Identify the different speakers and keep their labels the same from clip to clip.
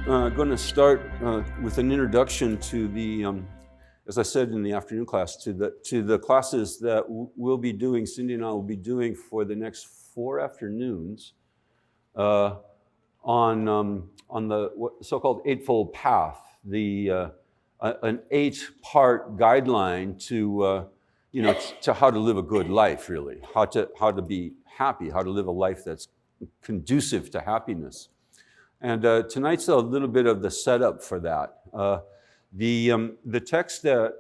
Speaker 1: we're going to start with an introduction to the, as I said in the afternoon class, to the classes that we'll be doing, Cindy and I will be doing for the next 4 afternoons on the so-called Eightfold Path, an 8-part guideline to to how to live a good life, really, how to be happy, how to live a life that's conducive to happiness. And tonight's a little bit of the setup for that. The text that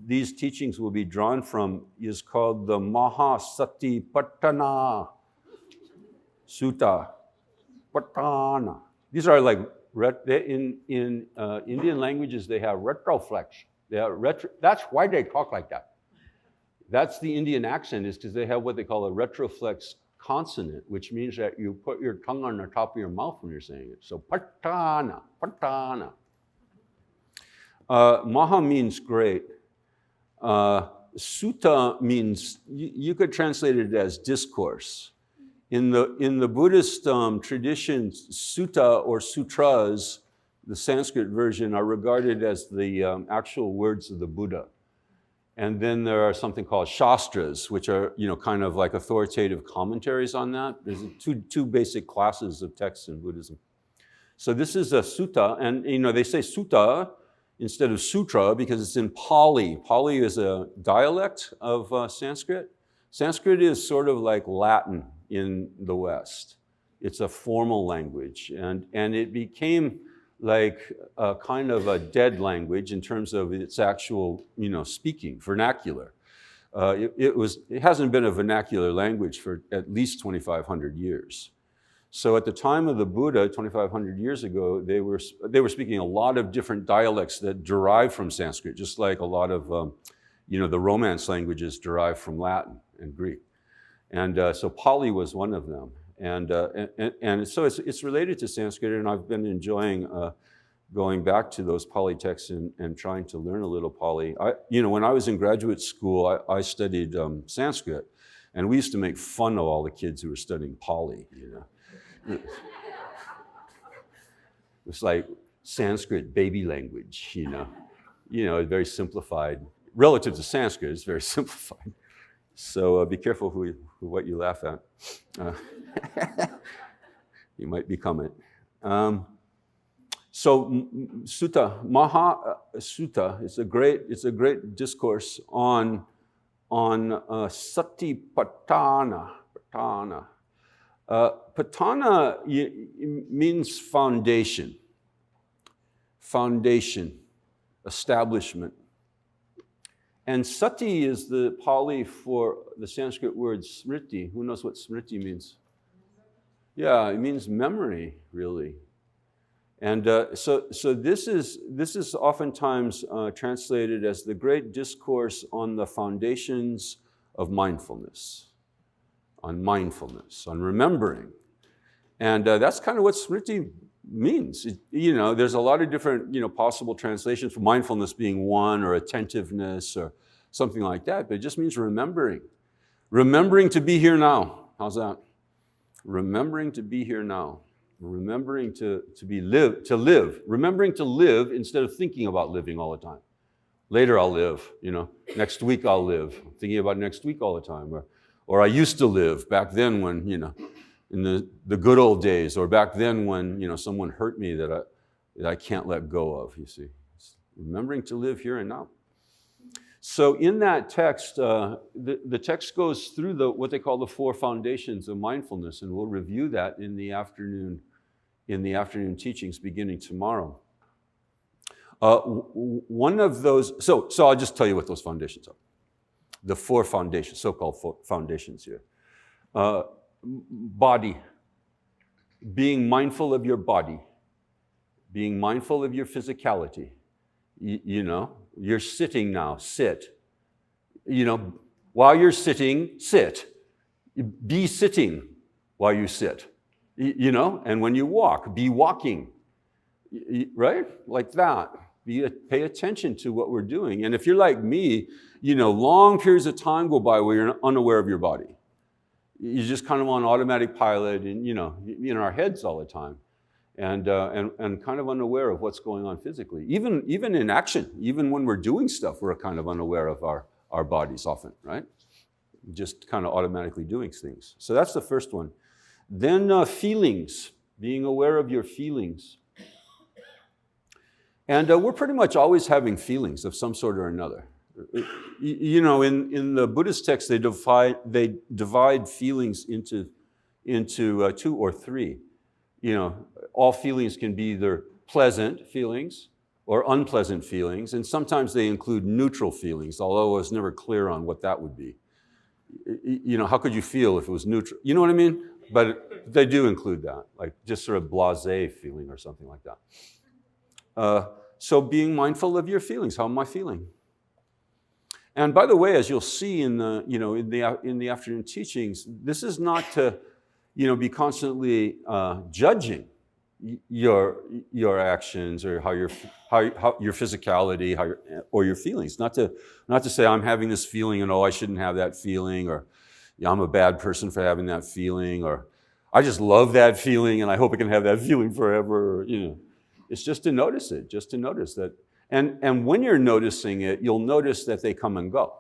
Speaker 1: these teachings will be drawn from is called the Mahasatipatthana Sutta. Patthana. These are like, in Indian languages, they have retroflex. That's why they talk like that. That's the Indian accent, is because they have what they call a retroflex consonant, which means that you put your tongue on the top of your mouth when you're saying it. So patthana, patthana. Maha means great. Sutta means, you could translate it as discourse. In the Buddhist tradition, sutta or sutras, the Sanskrit version, are regarded as the actual words of the Buddha. And then there are something called shastras, which are kind of like authoritative commentaries on that. There's two basic classes of texts in Buddhism. So this is a sutta, and they say sutta instead of sutra because it's in Pali. Pali is a dialect of Sanskrit. Sanskrit is sort of like Latin in the West. It's a formal language, and it became like a kind of a dead language in terms of its actual, speaking, vernacular. It hasn't been a vernacular language for at least 2,500 years. So at the time of the Buddha, 2,500 years ago, they were speaking a lot of different dialects that derive from Sanskrit, just like a lot of, the Romance languages derive from Latin and Greek. And so Pali was one of them. And so it's related to Sanskrit, and I've been enjoying going back to those Pali texts and trying to learn a little Pali. When I was in graduate school, I studied Sanskrit, and we used to make fun of all the kids who were studying Pali. It was like Sanskrit baby language, very simplified. Relative to Sanskrit, it's very simplified. So be careful what you laugh at. You might become it. So sutta, Maha Sutta, it's a great discourse on Satipatthana. Patthana means foundation, establishment. And sati is the Pali for the Sanskrit word smriti. Who knows what smriti means? Yeah, it means memory, really. And so this is oftentimes translated as the great discourse on the foundations of mindfulness, on remembering. And that's kind of what smriti means. There's a lot of different, possible translations for mindfulness being one, or attentiveness, or something like that, but it just means remembering. Remembering to be here now. How's that? Remembering to be here now. Remembering to live. Remembering to live instead of thinking about living all the time. Later I'll live, next week I'll live. Thinking about next week all the time. Or I used to live back then when, in the good old days, or back then when, someone hurt me that I can't let go of, you see. It's remembering to live here and now. So in that text, the text goes through what they call the 4 foundations of mindfulness, and we'll review that in the afternoon teachings beginning tomorrow. One of those, so I'll just tell you what those foundations are. The 4 foundations, so-called foundations here. Body, being mindful of your body, being mindful of your physicality. You're sitting now, sit. While you're sitting, sit. Be sitting while you sit. And when you walk, be walking. Right? Like that. Pay attention to what we're doing. And if you're like me, long periods of time go by where you're unaware of your body. You're just kind of on automatic pilot and, in our heads all the time. and kind of unaware of what's going on physically. Even in action, even when we're doing stuff, we're kind of unaware of our bodies often, right? Just kind of automatically doing things. So that's the first one. Then feelings, being aware of your feelings. And we're pretty much always having feelings of some sort or another. You know, in the Buddhist text, they divide feelings into 2 or 3. You know, all feelings can be either pleasant feelings or unpleasant feelings, and sometimes they include neutral feelings, although I was never clear on what that would be. You know, how could you feel if it was neutral? You know what I mean? But they do include that, like just sort of blasé feeling or something like that. So being mindful of your feelings, how am I feeling? And by the way, as you'll see in the afternoon teachings, this is not to, be constantly judging your actions or how your physicality, or your feelings. Not to say I'm having this feeling and I shouldn't have that feeling, or I'm a bad person for having that feeling, or I just love that feeling and I hope I can have that feeling forever. Or, it's just to notice it, just to notice that. And when you're noticing it, you'll notice that they come and go.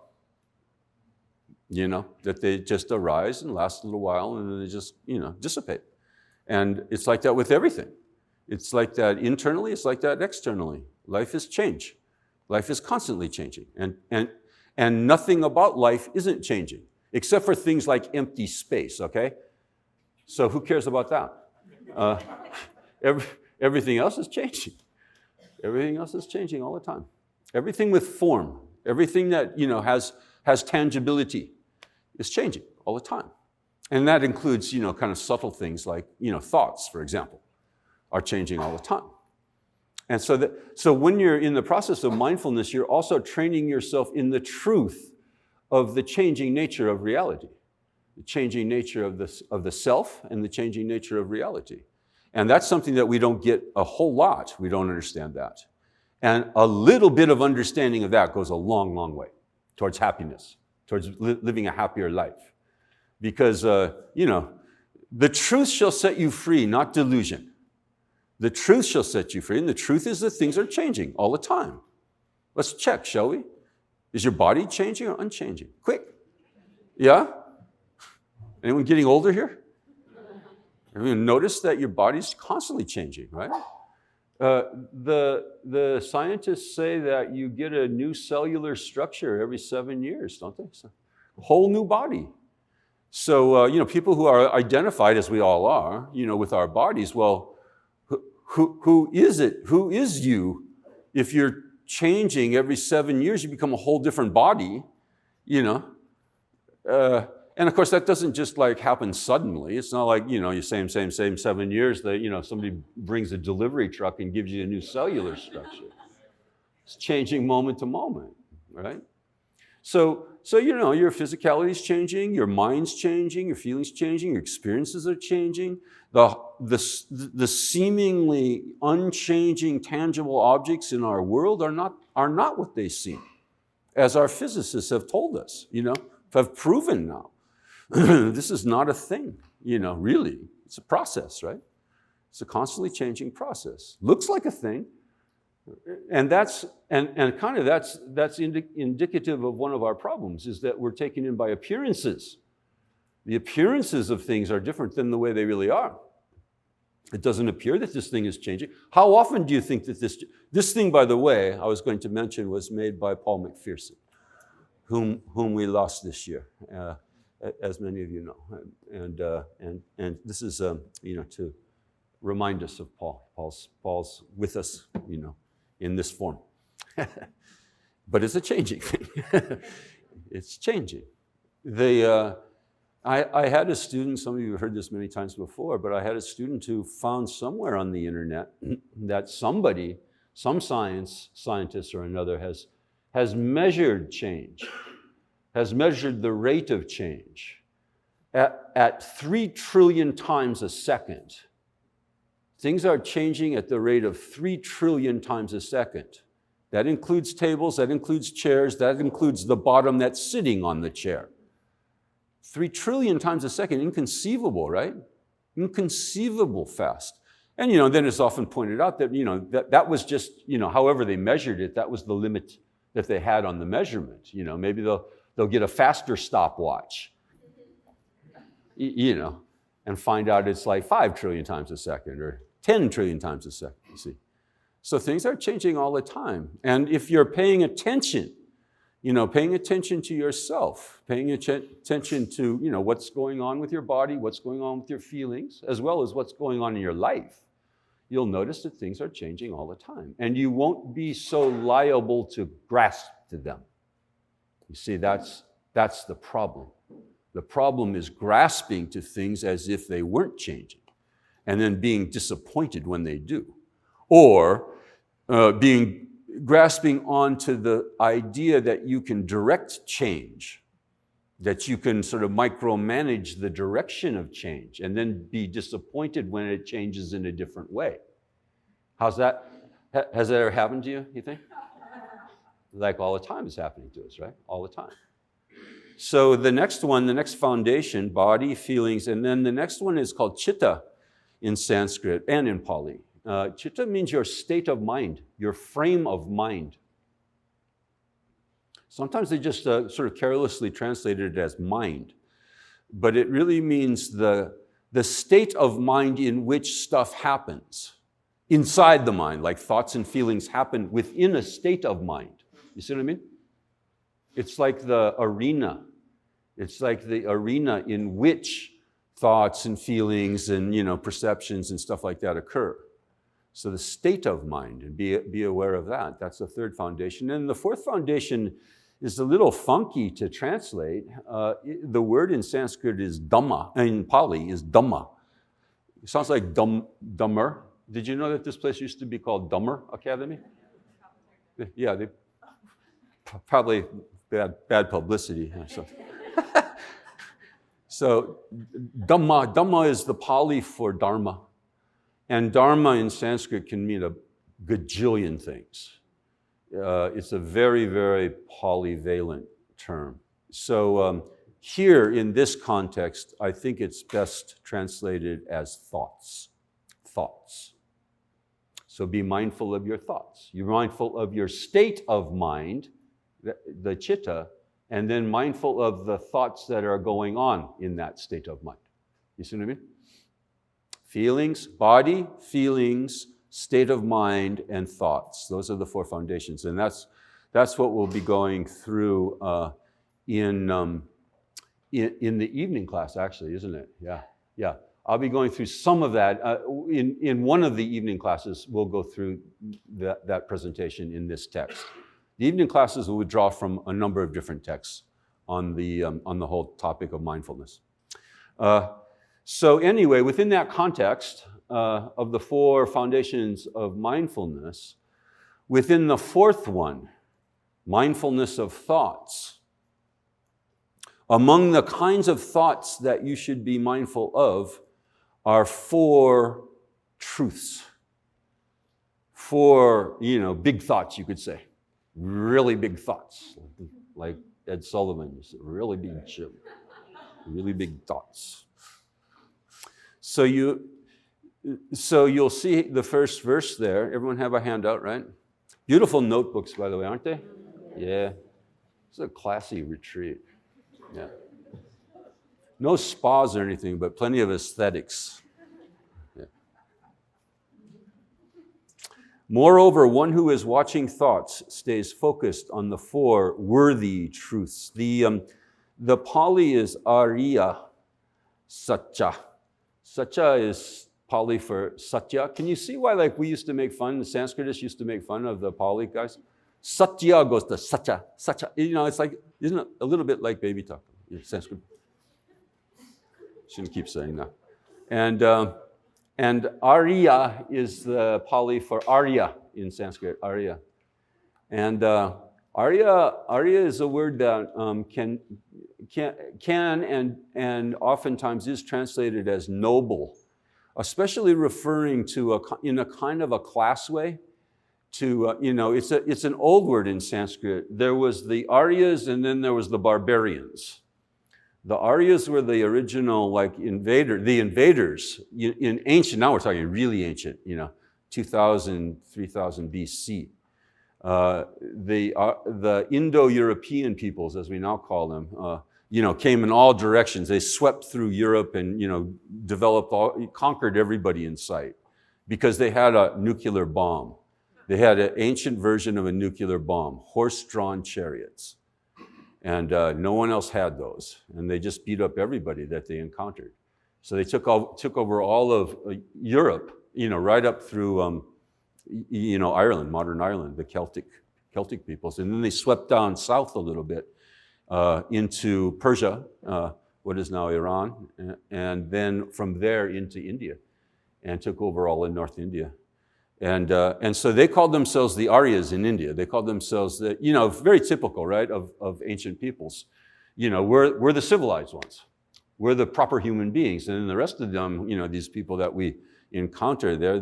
Speaker 1: That they just arise and last a little while and then they just, dissipate. And it's like that with everything. It's like that internally, it's like that externally. Life is change. Life is constantly changing. And nothing about life isn't changing, except for things like empty space, okay? So who cares about that? Everything else is changing. Everything else is changing all the time. Everything with form, everything that has tangibility is changing all the time. And that includes kind of subtle things like thoughts, for example, are changing all the time. And so when you're in the process of mindfulness, you're also training yourself in the truth of the changing nature of reality, the changing nature of the self and the changing nature of reality. And that's something that we don't get a whole lot. We don't understand that. And a little bit of understanding of that goes a long, long way towards happiness, towards living a happier life. Because, the truth shall set you free, not delusion. The truth shall set you free. And the truth is that things are changing all the time. Let's check, shall we? Is your body changing or unchanging? Quick. Yeah? Anyone getting older here? Have you noticed that your body's constantly changing, right? The scientists say that you get a new cellular structure every 7 years, don't they? So, a whole new body. So, people who are identified, as we all are, with our bodies, well, who is it? Who is you? If you're changing every 7 years, you become a whole different body, And of course, that doesn't just happen suddenly. It's not like, you same 7 years that, somebody brings a delivery truck and gives you a new cellular structure. It's changing moment to moment, right? So your physicality is changing, your mind's changing, your feelings changing, your experiences are changing. The seemingly unchanging tangible objects in our world are not what they seem, as our physicists have told us, have proven now. This is not a thing, really. It's a process, right? It's a constantly changing process. Looks like a thing, and that's indicative of one of our problems, is that we're taken in by appearances. The appearances of things are different than the way they really are. It doesn't appear that this thing is changing. How often do you think that this thing, by the way, I was going to mention, was made by Paul McPherson, whom we lost this year, as many of you know. And this is, to remind us of Paul. Paul's with us, in this form. But it's a changing thing. It's changing. I had a student, some of you have heard this many times before, but I had a student who found somewhere on the internet that somebody, some scientist or another, has measured change, has measured the rate of change at 3 trillion times a second. Things are changing at the rate of 3 trillion times a second. That includes tables, that includes chairs, that includes the bottom that's sitting on the chair. 3 trillion times a second, inconceivable, right? Inconceivable fast. And, then it's often pointed out that, that was just, however they measured it, that was the limit that they had on the measurement. Maybe they'll get a faster stopwatch, and find out it's like 5 trillion times a second or 10 trillion times a second, you see. So things are changing all the time. And if you're paying attention to yourself, paying attention to, what's going on with your body, what's going on with your feelings, as well as what's going on in your life, you'll notice that things are changing all the time. And you won't be so liable to grasp to them. You see, that's the problem. The problem is grasping to things as if they weren't changing, and then being disappointed when they do. Or grasping onto the idea that you can direct change, that you can sort of micromanage the direction of change, and then be disappointed when it changes in a different way. How's that? Has that ever happened to you, you think? Like all the time it's happening to us, right? All the time. So the next foundation, body, feelings, and then the next one is called chitta in Sanskrit and in Pali. Chitta means your state of mind, your frame of mind. Sometimes they just sort of carelessly translate it as mind, but it really means the state of mind in which stuff happens inside the mind, like thoughts and feelings happen within a state of mind. You see what I mean? It's like the arena. It's like the arena in which thoughts and feelings and perceptions and stuff like that occur. So the state of mind, and be aware of that. That's the third foundation. And the fourth foundation is a little funky to translate. The word in Sanskrit is Dhamma, in Pali is Dhamma. It sounds like dumber. Did you know that this place used to be called Dummer Academy? Yeah, they probably bad publicity. So Dhamma is the Pali for Dharma. And Dharma in Sanskrit can mean a gajillion things. It's a very, very polyvalent term. So here in this context, I think it's best translated as thoughts. Thoughts. So be mindful of your thoughts. You're mindful of your state of mind, the chitta, and then mindful of the thoughts that are going on in that state of mind. You see what I mean? Feelings, body, feelings, state of mind, and thoughts. Those are the four foundations. And that's what we'll be going through in the evening class, actually, isn't it? Yeah. I'll be going through some of that. In one of the evening classes, we'll go through that presentation in this text. The evening classes will draw from a number of different texts on the whole topic of mindfulness. So anyway, within that context of the four foundations of mindfulness, within the fourth one, mindfulness of thoughts, among the kinds of thoughts that you should be mindful of are four truths. Four, big thoughts, you could say. Really big thoughts. Like Ed Sullivan, really big chip. Really big thoughts. So you'll see the first verse there. Everyone have a handout, right? Beautiful notebooks, by the way, aren't they? Yeah. It's a classy retreat. Yeah. No spas or anything, but plenty of aesthetics. Yeah. Moreover, one who is watching thoughts stays focused on the four worthy truths. The Pali is Ariya Satya. Satya is Pali for Satya. Can you see why we used to make fun, the Sanskritists used to make fun of the Pali guys? Satya goes to Satya. Satya. It's like, isn't it a little bit like baby talk in Sanskrit? Shouldn't keep saying that. And Arya is the Pali for Arya in Sanskrit, Arya. And Arya is a word that can and oftentimes is translated as noble, especially referring to in a kind of a class way. It's an old word in Sanskrit. There was the Aryas and then there was the barbarians. The Aryas were the original, like, the invaders in ancient, now we're talking really ancient, 2000, 3000 BC. The Indo-European peoples, as we now call them, came in all directions. They swept through Europe and, conquered everybody in sight because they had a nuclear bomb. They had an ancient version of a nuclear bomb, horse-drawn chariots. And no one else had those. And they just beat up everybody that they encountered. So they took over all of Europe, right up through, Ireland, modern Ireland, the Celtic peoples. And then they swept down south a little bit into Persia, what is now Iran, and then from there into India, and took over all in North India. And so they called themselves the Aryas in India. They called themselves, very typical, right, of ancient peoples. We're the civilized ones. We're the proper human beings. And then the rest of them, these people that we encounter, they're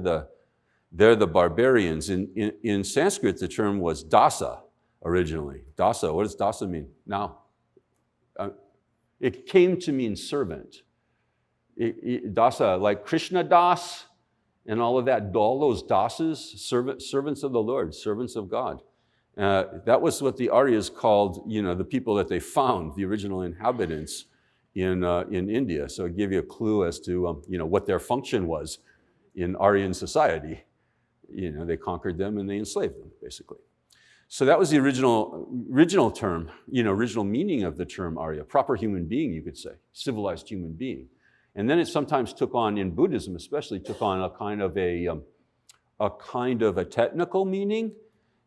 Speaker 1: the barbarians. In Sanskrit, the term was dasa originally. Dasa, what does dasa mean? Now, it came to mean servant. Dasa, like Krishna Das, and all of that, all those dasas, servants of the Lord, servants of God. That was what the Aryas called, the people that they found, the original inhabitants in India. So it gave you a clue as to, what their function was in Aryan society. They conquered them and they enslaved them, basically. So that was the original term, original meaning of the term Arya, proper human being, you could say, civilized human being. And then it sometimes took on, in Buddhism especially, took on a kind of a technical meaning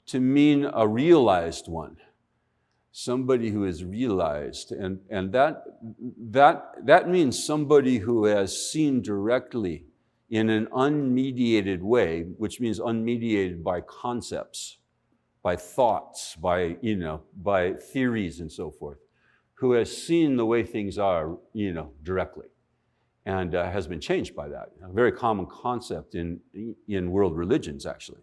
Speaker 1: to mean a realized one, somebody who is realized, and that means somebody who has seen directly in an unmediated way, which means unmediated by concepts, by thoughts, by theories and so forth, who has seen the way things are, directly. And has been changed by that. A very common concept in world religions, actually,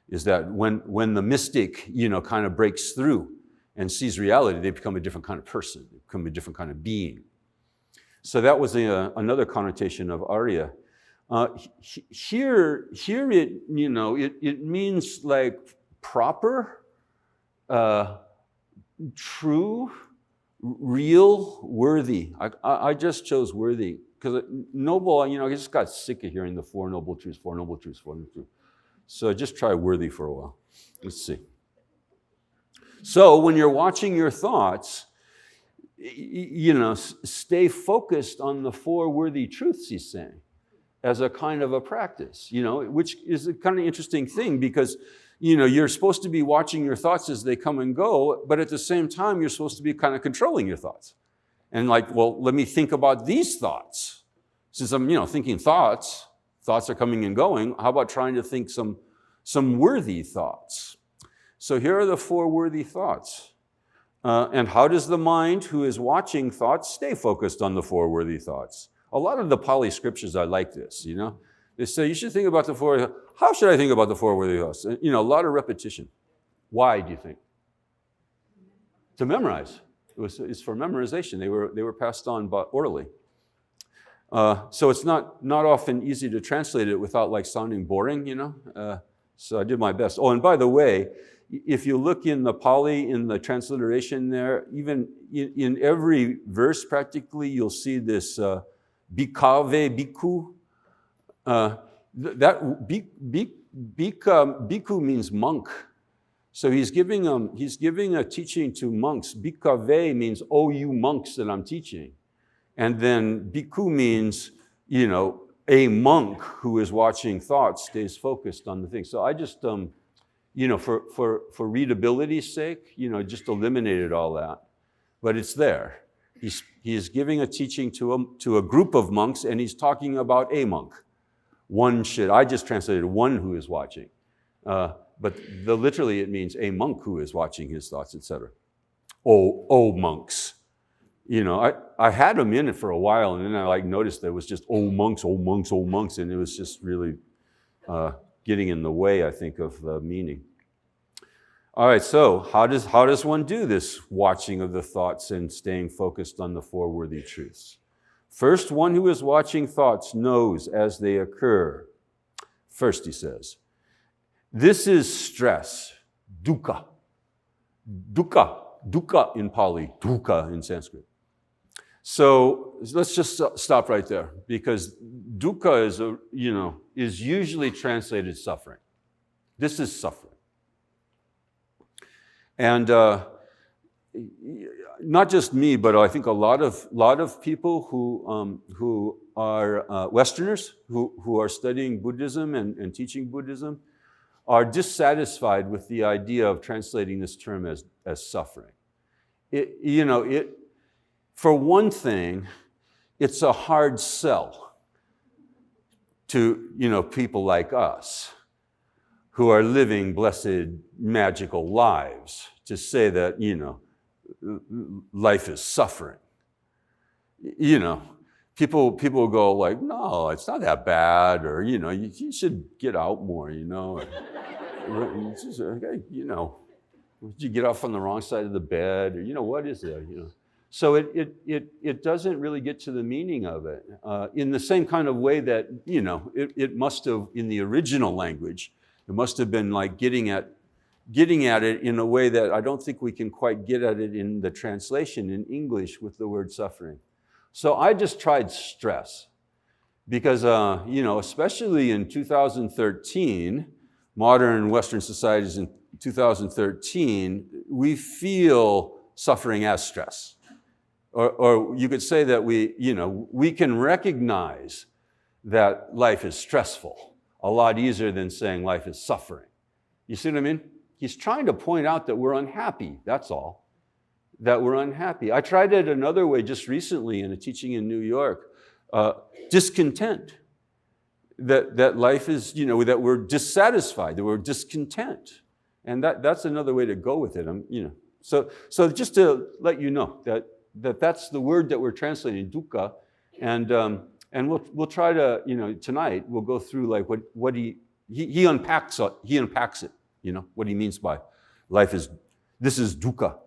Speaker 1: is that when the mystic, kind of breaks through and sees reality, they become a different kind of person, they become a different kind of being. So that was another connotation of Arya. Here it means like proper, true, real, worthy. I just chose worthy. Because noble, I just got sick of hearing the four noble truths, four noble truths, four noble truths. So just try worthy for a while. Let's see. So when you're watching your thoughts, stay focused on the four worthy truths, he's saying, as a kind of a practice, which is a kind of interesting thing because, you're supposed to be watching your thoughts as they come and go, but at the same time, you're supposed to be kind of controlling your thoughts. And like, well, let me think about these thoughts. Since I'm, thinking thoughts are coming and going, how about trying to think some worthy thoughts? So here are the four worthy thoughts. And how does the mind who is watching thoughts stay focused on the four worthy thoughts? A lot of the Pali scriptures are like this, They say you should think about the four, how should I think about the four worthy thoughts? A lot of repetition. Why do you think? To memorize. It's for memorization. They were passed on orally. So it's not often easy to translate it without like sounding boring, So I did my best. Oh, and by the way, if you look in the Pali, in the transliteration there, even in every verse practically, you'll see this bhikkhave, bhikkhu. Bhikkhu means monk. So he's giving a teaching to monks. Bhikkhave means, oh, you monks that I'm teaching. And then bhikkhu means, a monk who is watching thoughts stays focused on the thing. So I just, for readability's sake, just eliminated all that. But it's there. He's giving a teaching to a group of monks, and he's talking about a monk. I just translated one who is watching. But literally it means a monk who is watching his thoughts, etc. Oh, monks. I had them in it for a while, and then I noticed there was just oh monks, and it was just really getting in the way, I think, of the meaning. All right, so how does one do this watching of the thoughts and staying focused on the four worthy truths? First, one who is watching thoughts knows as they occur. First, he says, this is stress, dukkha. Dukkha in Pali, dukkha in Sanskrit. So let's just stop right there, because dukkha is usually translated suffering. This is suffering. And not just me, but I think a lot of people who are Westerners who are studying Buddhism and teaching Buddhism are dissatisfied with the idea of translating this term as suffering. For one thing, it's a hard sell to people like us who are living blessed, magical lives to say that life is suffering. People go like, no, it's not that bad, or you should get out more, did you get off on the wrong side of the bed, or what is it, So it doesn't really get to the meaning of it in the same kind of way that it must have in the original language. It must have been like getting at it in a way that I don't think we can quite get at it in the translation in English with the word suffering. So I just tried stress because, especially in 2013, modern Western societies in 2013, we feel suffering as stress. Or you could say that we can recognize that life is stressful a lot easier than saying life is suffering. You see what I mean? He's trying to point out that we're unhappy, that's all. That we're unhappy. I tried it another way just recently in a teaching in New York. Discontent. That life is, that we're dissatisfied, that we're discontent. And that's another way to go with it. So just to let you know that's the word that we're translating, dukkha. And we'll try to, tonight we'll go through like what he unpacks it, what he means by this is dukkha.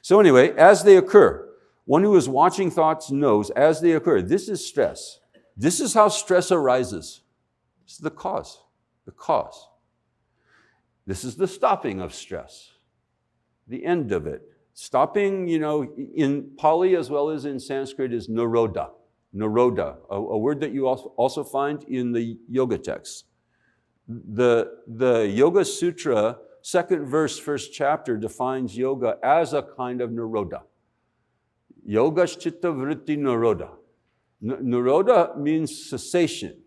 Speaker 1: So anyway, as they occur, one who is watching thoughts knows as they occur. This is stress. This is how stress arises. This is the cause. This is the stopping of stress, the end of it. Stopping, in Pali as well as in Sanskrit is nirodha. Nirodha, a word that you also find in the yoga texts. The Yoga Sutra, second verse, first chapter, defines yoga as a kind of nirodha. Yoga chitta vritti nirodha. Nirodha means cessation.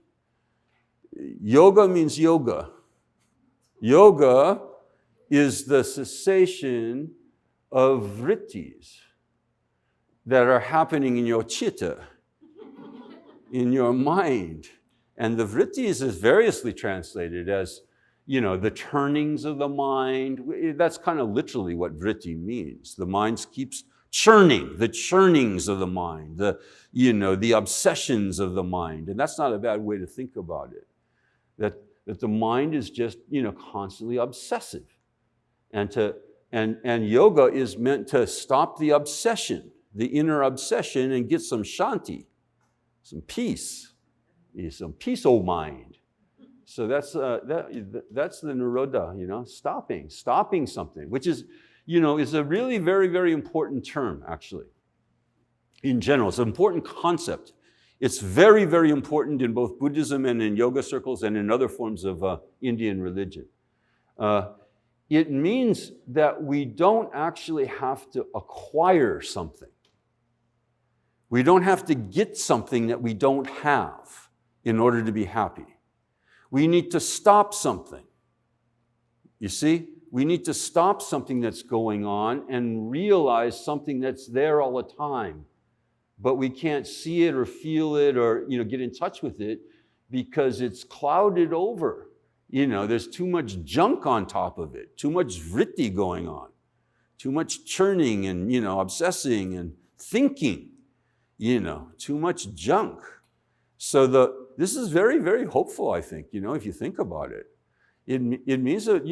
Speaker 1: Yoga means yoga. Yoga is the cessation of vrittis that are happening in your chitta, in your mind. And the vrittis is variously translated as, the turnings of the mind. That's kind of literally what vritti means. The mind keeps churning, the churnings of the mind, the obsessions of the mind. And that's not a bad way to think about it. That the mind is just, constantly obsessive. And yoga is meant to stop the obsession, the inner obsession, and get some shanti, some peace, of mind. So that's the nirodha, stopping something, which is, is a really very, very important term, actually. In general, it's an important concept. It's very, very important in both Buddhism and in yoga circles and in other forms of Indian religion. It means that we don't actually have to acquire something. We don't have to get something that we don't have in order to be happy. We need to stop something. You see? We need to stop something that's going on and realize something that's there all the time. But we can't see it or feel it or get in touch with it because it's clouded over. There's too much junk on top of it, too much vritti going on, too much churning and, obsessing and thinking, too much junk. So this is very, very hopeful, I think, if you think about it. It means that,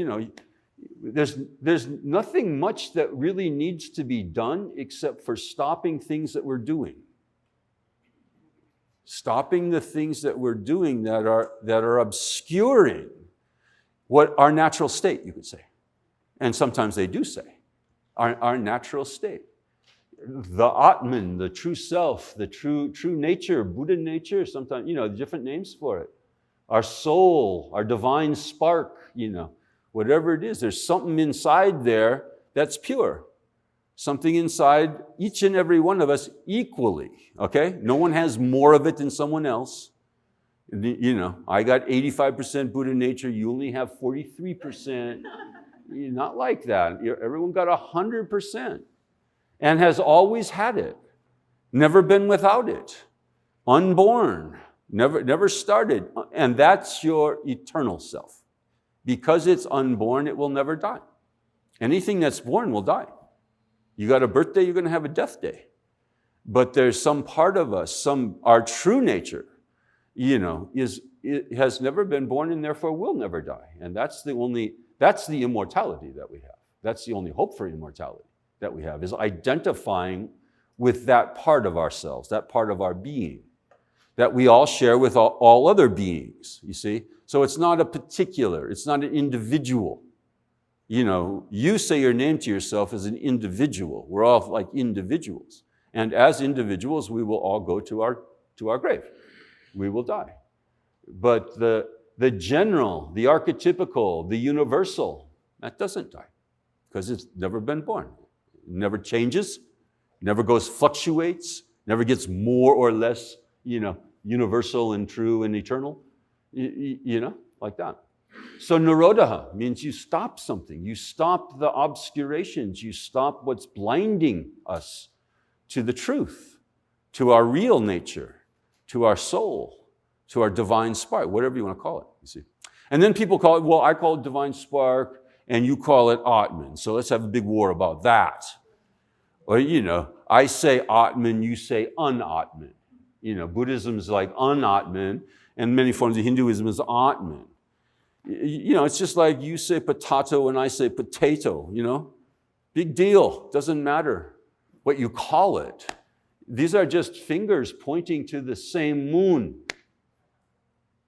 Speaker 1: There's nothing much that really needs to be done except for stopping things that we're doing. Stopping the things that we're doing that are obscuring what our natural state, you could say. And sometimes they do say, our natural state. The Atman, the true self, the true nature, Buddha nature, sometimes, different names for it. Our soul, our divine spark, whatever it is, there's something inside there that's pure. Something inside each and every one of us equally, okay? No one has more of it than someone else. I got 85% Buddha nature, you only have 43%. Not like that. Everyone got 100%. And has always had it, never been without it, unborn, never started. And that's your eternal self. Because it's unborn, it will never die. Anything that's born will die. You got a birthday, you're going to have a death day. But there's some part of us, our true nature, it has never been born and therefore will never die. And that's the immortality that we have. That's the only hope for immortality that we have, is identifying with that part of ourselves, that part of our being, that we all share with all other beings, you see? So it's not it's not an individual. You say your name to yourself as an individual. We're all like individuals. And as individuals, we will all go to our grave. We will die. But the general, the archetypical, the universal, that doesn't die because it's never been born. Never changes, never fluctuates, never gets more or less, universal and true and eternal, like that. So nirodha means you stop something. You stop the obscurations. You stop what's blinding us to the truth, to our real nature, to our soul, to our divine spark, whatever you want to call it, you see. And then people call it, I call it divine spark, and you call it Atman. So let's have a big war about that. Or, I say Atman, you say un-Atman. Buddhism is like un-Atman, and many forms of Hinduism is Atman. It's just like you say potato and I say potato, Big deal, doesn't matter what you call it. These are just fingers pointing to the same moon.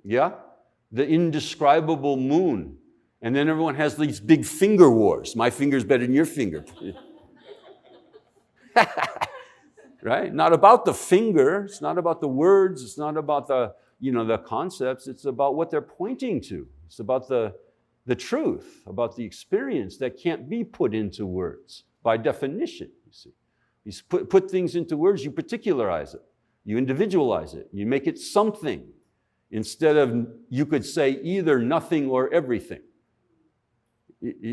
Speaker 1: Yeah? The indescribable moon. And then everyone has these big finger wars. My finger's better than your finger. Right? Not about the finger. It's not about the words. It's not about the concepts. It's about what they're pointing to. It's about the truth, about the experience that can't be put into words by definition, you see. You put things into words, you particularize it. You individualize it. You make it something instead of, you could say either nothing or everything.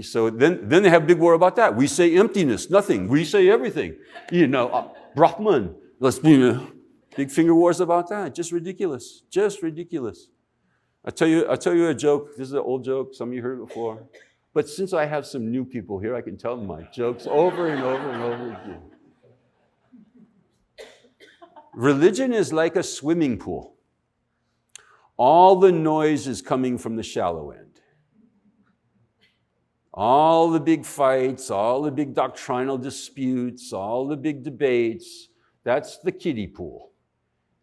Speaker 1: So then they have a big war about that. We say emptiness, nothing. We say everything. Brahman. Let's be big finger wars about that. Just ridiculous. Just ridiculous. I'll tell you a joke. This is an old joke. Some of you heard it before. But since I have some new people here, I can tell them my jokes over and over and over again. Religion is like a swimming pool. All the noise is coming from the shallow end. All the big fights, all the big doctrinal disputes, all the big debates, that's the kiddie pool.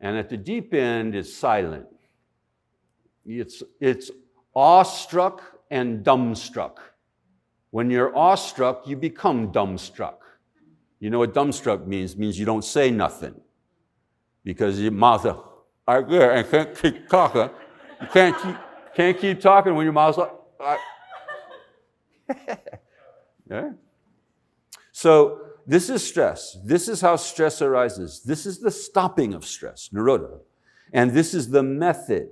Speaker 1: And at the deep end, it's silent. It's awestruck and dumbstruck. When you're awestruck, you become dumbstruck. You know what dumbstruck means? It means you don't say nothing. Because your mouth, I can't keep talking. You can't keep talking when your mouth's like, yeah. So this is stress. This is how stress arises. This is the stopping of stress, nirodha. And this is the method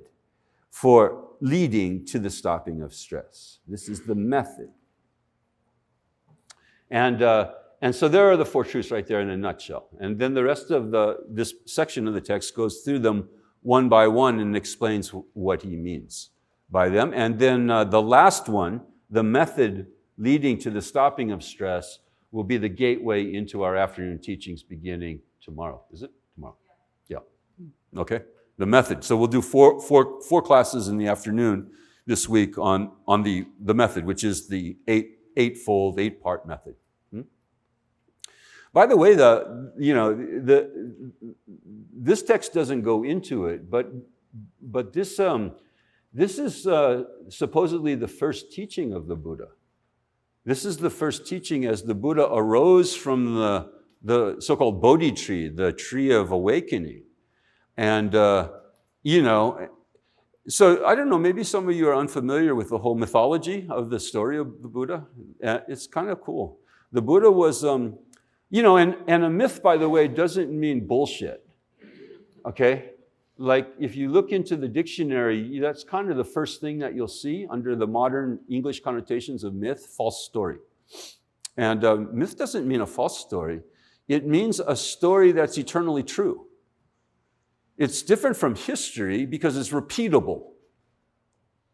Speaker 1: for leading to the stopping of stress. This is the method. And so there are the four truths right there in a nutshell. And then the rest of this section of the text goes through them one by one and explains what he means by them. And then the last one, the method leading to the stopping of stress, will be the gateway into our afternoon teachings beginning tomorrow. Is it? Tomorrow? Yeah. Okay. The method. So we'll do four classes in the afternoon this week on the method, which is the eightfold, 8-part method. By the way, this text doesn't go into it, but this is supposedly the first teaching of the Buddha. This is the first teaching as the Buddha arose from the so-called Bodhi tree, the tree of awakening. And, so I don't know, maybe some of you are unfamiliar with the whole mythology of the story of the Buddha. It's kind of cool. The Buddha was, and a myth, by the way, doesn't mean bullshit, okay? Like if you look into the dictionary, that's kind of the first thing that you'll see under the modern English connotations of myth, false story. And myth doesn't mean a false story. It means a story that's eternally true. It's different from history because it's repeatable.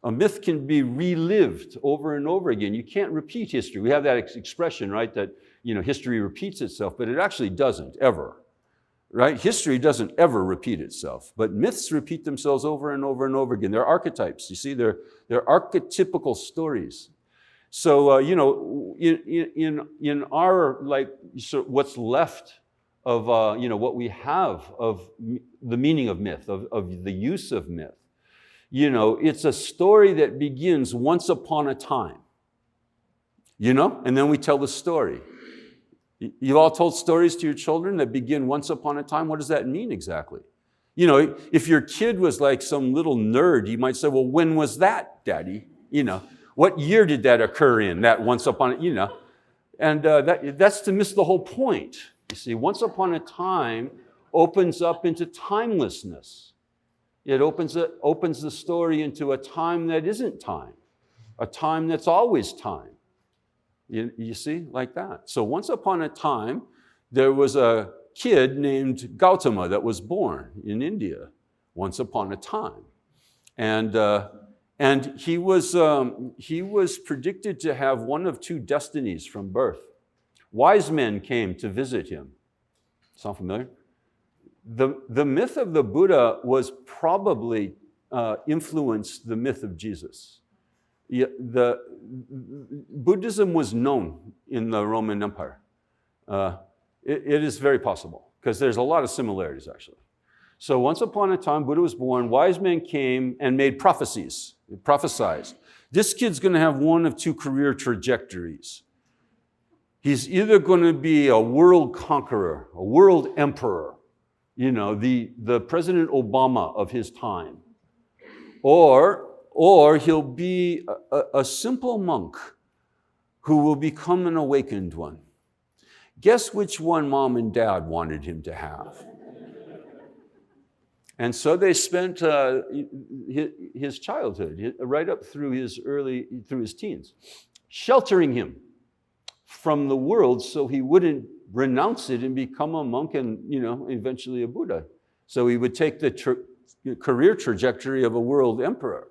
Speaker 1: A myth can be relived over and over again. You can't repeat history. We have that expression, right, that history repeats itself, but it actually doesn't, ever. Right? History doesn't ever repeat itself, but myths repeat themselves over and over and over again. They're archetypes. You see, they're archetypical stories. So, in our, what's left of, what we have of the meaning of myth, of the use of myth, it's a story that begins once upon a time, and then we tell the story. You all told stories to your children that begin once upon a time. What does that mean exactly? If your kid was like some little nerd, you might say, well, when was that, Daddy? What year did that occur in, that once upon, And that's to miss the whole point. You see, once upon a time opens up into timelessness. It opens the story into a time that isn't time, a time that's always time. You see, like that. So once upon a time, there was a kid named Gautama that was born in India, once upon a time. And he was predicted to have one of two destinies from birth. Wise men came to visit him. Sound familiar? The myth of the Buddha was probably influenced the myth of Jesus. The Buddhism was known in the Roman Empire. It is very possible, because there's a lot of similarities, actually. So once upon a time, Buddha was born, wise men came and made prophecies, prophesied. This kid's going to have one of two career trajectories. He's either going to be a world conqueror, a world emperor, the President Obama of his time, or he'll be a simple monk who will become an awakened one. Guess which one Mom and Dad wanted him to have? And so they spent his childhood, right up through his teens, sheltering him from the world so he wouldn't renounce it and become a monk and, eventually a Buddha. So he would take the career trajectory of a world emperor.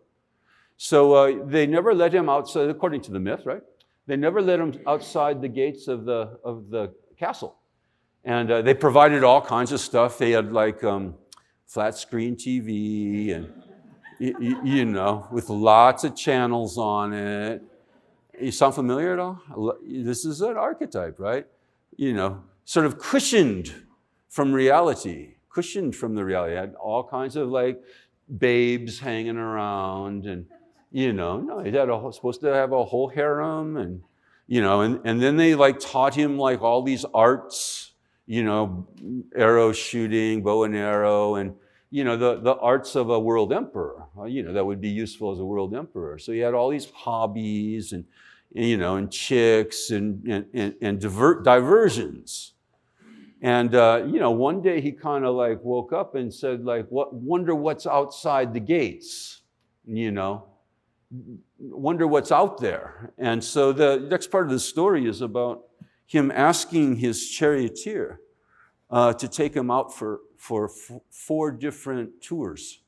Speaker 1: So they never let him outside, according to the myth, right? They never let him outside the gates of the castle. And they provided all kinds of stuff. They had flat screen TV and, with lots of channels on it. You sound familiar at all? This is an archetype, right? Sort of cushioned from reality, cushioned from the reality. Had all kinds of babes hanging around and, no, he had supposed to have a whole harem and, and then they taught him all these arts, arrow shooting, bow and arrow, and, the arts of a world emperor, that would be useful as a world emperor. So he had all these hobbies and chicks and diversions. And, one day he kind of woke up and said wonder what's outside the gates, wonder what's out there. And so the next part of the story is about him asking his charioteer to take him out for 4 different tours,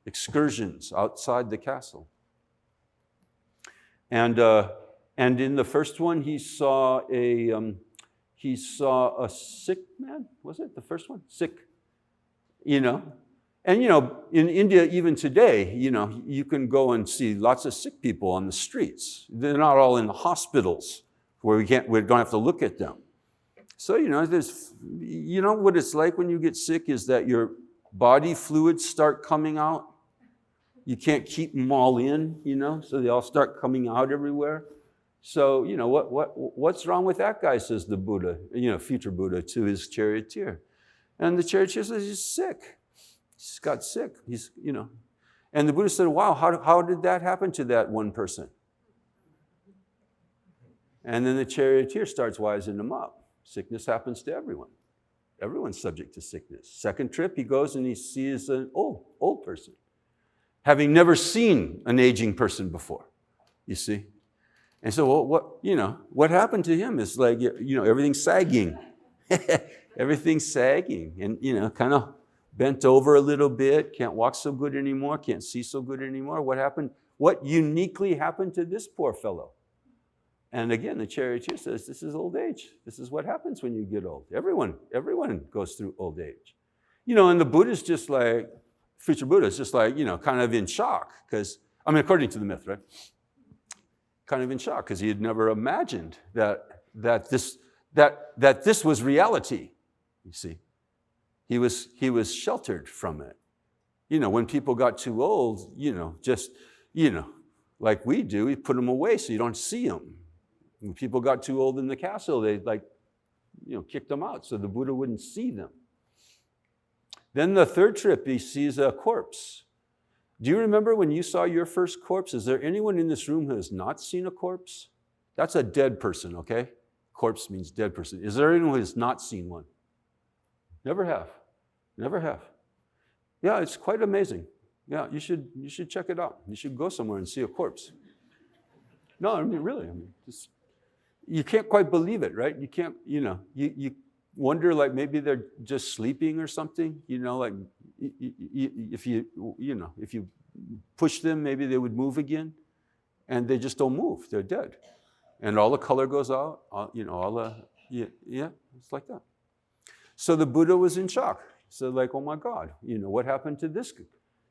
Speaker 1: excursions outside the castle. And in the first one, he saw a sick man. Was it the first one? Sick, And, in India, even today, you can go and see lots of sick people on the streets. They're not all in the hospitals where we don't have to look at them. So, what it's like when you get sick is that your body fluids start coming out. You can't keep them all in, so they all start coming out everywhere. So, what's wrong with that guy, says the Buddha, future Buddha, to his charioteer. And the charioteer says, he's sick. He's got sick. And the Buddha said, wow, how did that happen to that one person? And then the charioteer starts wising him up. Sickness happens to everyone. Everyone's subject to sickness. Second trip, he goes and he sees an old person, having never seen an aging person before, you see. And so what happened to him is like, everything's sagging. Everything's sagging and, kind of bent over a little bit, can't walk so good anymore, can't see so good anymore. What happened? What uniquely happened to this poor fellow? And again, the charioteer says, this is old age. This is what happens when you get old. Everyone goes through old age. And the Buddha's just like, future Buddha is just like, kind of in shock because, according to the myth, right? Kind of in shock because he had never imagined that this was reality, you see. He was sheltered from it. When people got too old, like we do, we put them away so you don't see them. When people got too old in the castle, they kicked them out so the Buddha wouldn't see them. Then the third trip, he sees a corpse. Do you remember when you saw your first corpse? Is there anyone in this room who has not seen a corpse? That's a dead person, okay? Corpse means dead person. Is there anyone who has not seen one? Never have. Never have. Yeah, it's quite amazing. Yeah, you should check it out. You should go somewhere and see a corpse. No, really. You can't quite believe it, right? You can't, you wonder like maybe they're just sleeping or something, like if you push them, maybe they would move again, and they just don't move. They're dead. And all the color goes out, it's like that. So the Buddha was in shock. So like, oh my God, what happened to this?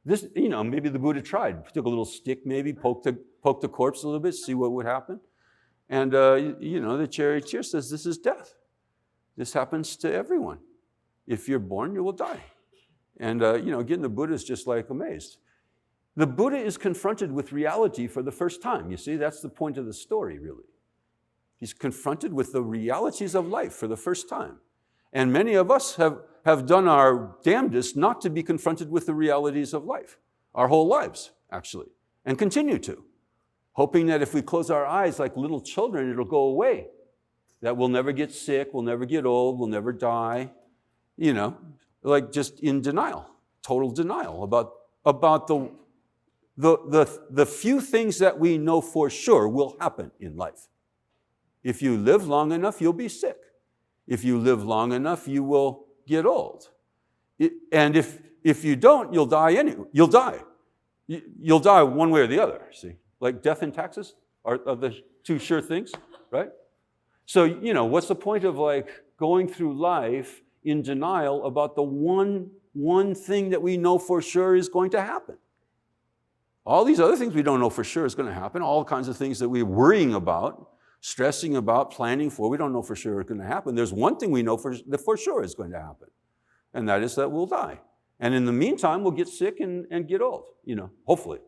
Speaker 1: Maybe the Buddha tried, took a little stick maybe, poked the corpse a little bit, see what would happen. And, the charioteer says, this is death. This happens to everyone. If you're born, you will die. And, again, the Buddha is just like amazed. The Buddha is confronted with reality for the first time. You see, that's the point of the story, really. He's confronted with the realities of life for the first time. And many of us have done our damnedest not to be confronted with the realities of life, our whole lives, actually, and continue to, hoping that if we close our eyes like little children, it'll go away, that we'll never get sick, we'll never get old, we'll never die, like just in denial, total denial about the few things that we know for sure will happen in life. If you live long enough, you'll be sick. If you live long enough, you will get old. And if you don't, you'll die anyway. You'll die. You'll die one way or the other, see? Like death and taxes are the two sure things, right? So, what's the point of like going through life in denial about the one thing that we know for sure is going to happen? All these other things we don't know for sure is going to happen, all kinds of things that we're worrying about, stressing about, planning for, we don't know for sure are going to happen. There's one thing we know for sure is going to happen, and that is that we'll die. And in the meantime, we'll get sick and get old, hopefully,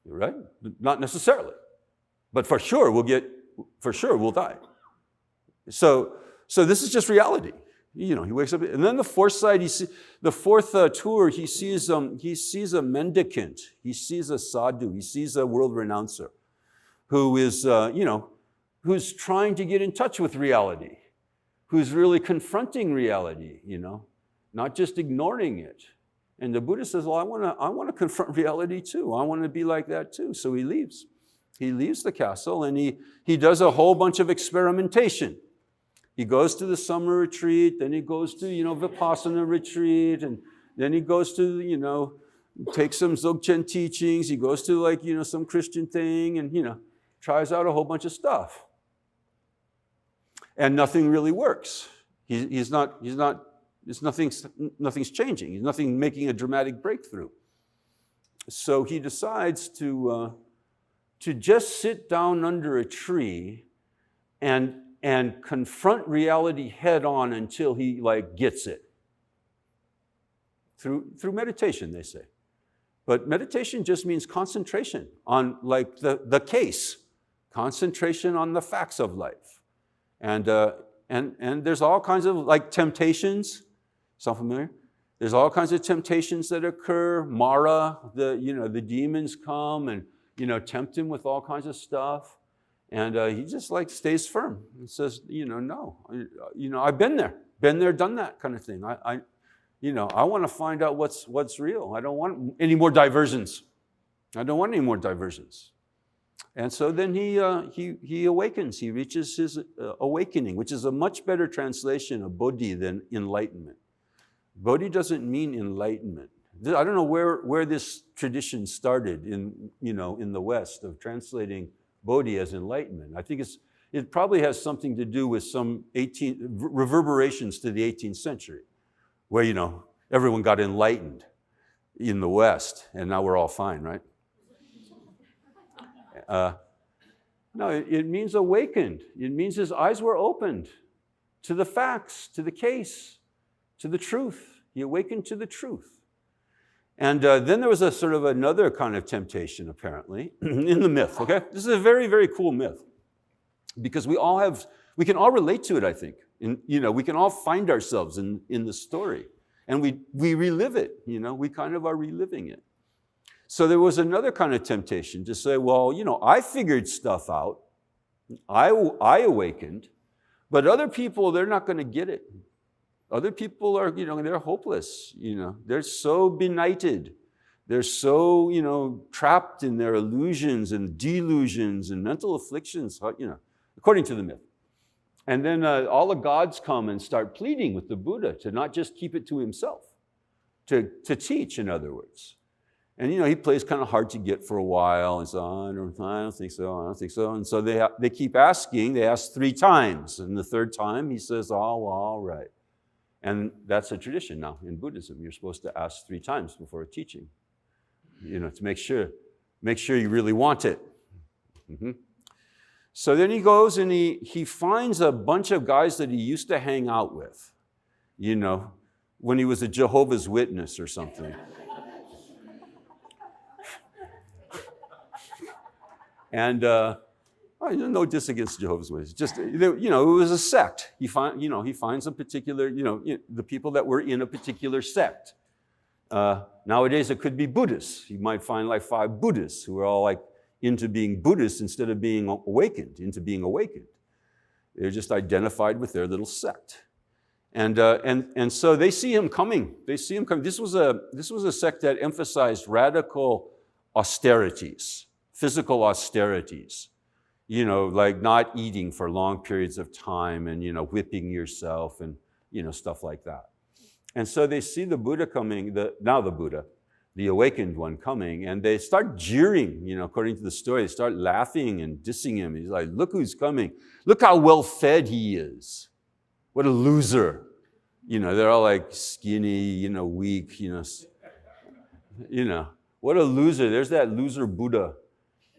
Speaker 1: right? Not necessarily, but for sure we'll die. So this is just reality. He wakes up, and then the fourth side, the fourth tour, he sees a mendicant, he sees a sadhu, he sees a world renouncer, who is, who's trying to get in touch with reality, who's really confronting reality, not just ignoring it. And the Buddha says, well, I want to confront reality too. I want to be like that too. So he leaves. He leaves the castle and he does a whole bunch of experimentation. He goes to the summer retreat, then he goes to, Vipassana retreat, and then he goes to, take some Dzogchen teachings. He goes to some Christian thing and, tries out a whole bunch of stuff. And nothing really works. He's not Nothing's changing. There's nothing making a dramatic breakthrough. So he decides to just sit down under a tree and confront reality head on until he gets it. Through meditation, they say. But meditation just means concentration on the case, concentration on the facts of life. And there's all kinds of temptations. Sound familiar? There's all kinds of temptations that occur. Mara, the demons come and tempt him with all kinds of stuff. And he just stays firm and says, no, I've been there, done that kind of thing. I want to find out what's real. I don't want any more diversions. And so then he awakens. He reaches his awakening, which is a much better translation of bodhi than enlightenment. Bodhi doesn't mean enlightenment. I don't know where this tradition started in the West of translating bodhi as enlightenment. I think it probably has something to do with some reverberations to the 18th century, where everyone got enlightened in the West, and now we're all fine, right? No, it means awakened. It means his eyes were opened to the facts, to the case, to the truth. He awakened to the truth. And then there was a sort of another kind of temptation, apparently, in the myth, okay? This is a very, very cool myth, because we can all relate to it, I think. We can all find ourselves in the story, and we relive it, we kind of are reliving it. So there was another kind of temptation to say, well, I figured stuff out, I awakened, but other people, they're not going to get it. Other people are, they're hopeless, they're so benighted. They're so, trapped in their illusions and delusions and mental afflictions, according to the myth. And then all the gods come and start pleading with the Buddha to not just keep it to himself, to teach, in other words. And, he plays kind of hard to get for a while, and so I don't think so. And so they keep asking. They ask 3 times, and the 3rd time he says, oh, well, all right. And that's a tradition now in Buddhism. You're supposed to ask 3 times before a teaching, to make sure you really want it. Mm-hmm. So then he goes and he finds a bunch of guys that he used to hang out with, when he was a Jehovah's Witness or something. And no diss against Jehovah's Witnesses. Just it was a sect. He finds a particular the people that were in a particular sect. Nowadays it could be Buddhists. You might find 5 Buddhists who are all into being Buddhists instead of being awakened. They're just identified with their little sect. And so they see him coming. This was a sect that emphasized radical austerities, physical austerities. Not eating for long periods of time and, whipping yourself and, stuff like that. And so they see the Buddha coming, the awakened one coming, and they start jeering, according to the story. They start laughing and dissing him. He's like, look who's coming. Look how well-fed he is. What a loser. They're all skinny, weak, what a loser. There's that loser Buddha.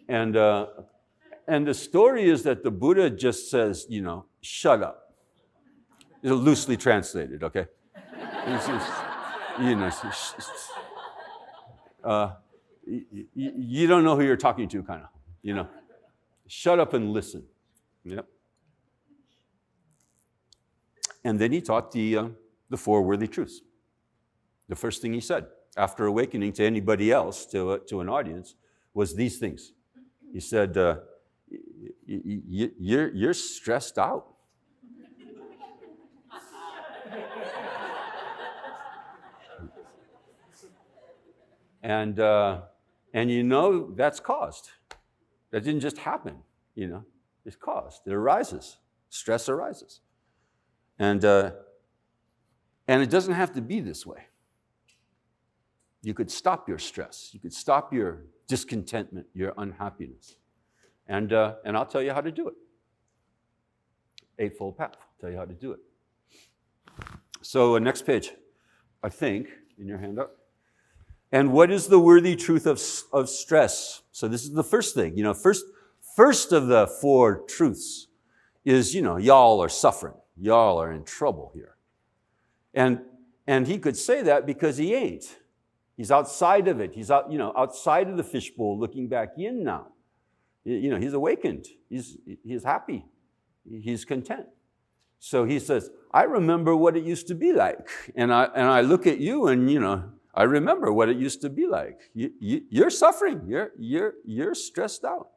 Speaker 1: And the story is that the Buddha just says, shut up. It's loosely translated, okay? It's just, you don't know who you're talking to, kind of, Shut up and listen. Yep. And then he taught the 4 worthy truths. The first thing he said after awakening to anybody else, to an audience, was these things. He said, you're stressed out. And that's caused. That didn't just happen, It's caused. It arises. Stress arises. And it doesn't have to be this way. You could stop your stress. You could stop your discontentment, your unhappiness. And I'll tell you how to do it. Eightfold Path. I'll tell you how to do it. So next page, I think, in your handout. And what is the worthy truth of stress? So this is the first thing. First of the 4 truths is, y'all are suffering. Y'all are in trouble here. And he could say that because he ain't. He's outside of it. He's outside of the fishbowl looking back in now. He's awakened. He's happy. He's content. So he says, I remember what it used to be like. And I look at you and, I remember what it used to be like. You're suffering. You're stressed out.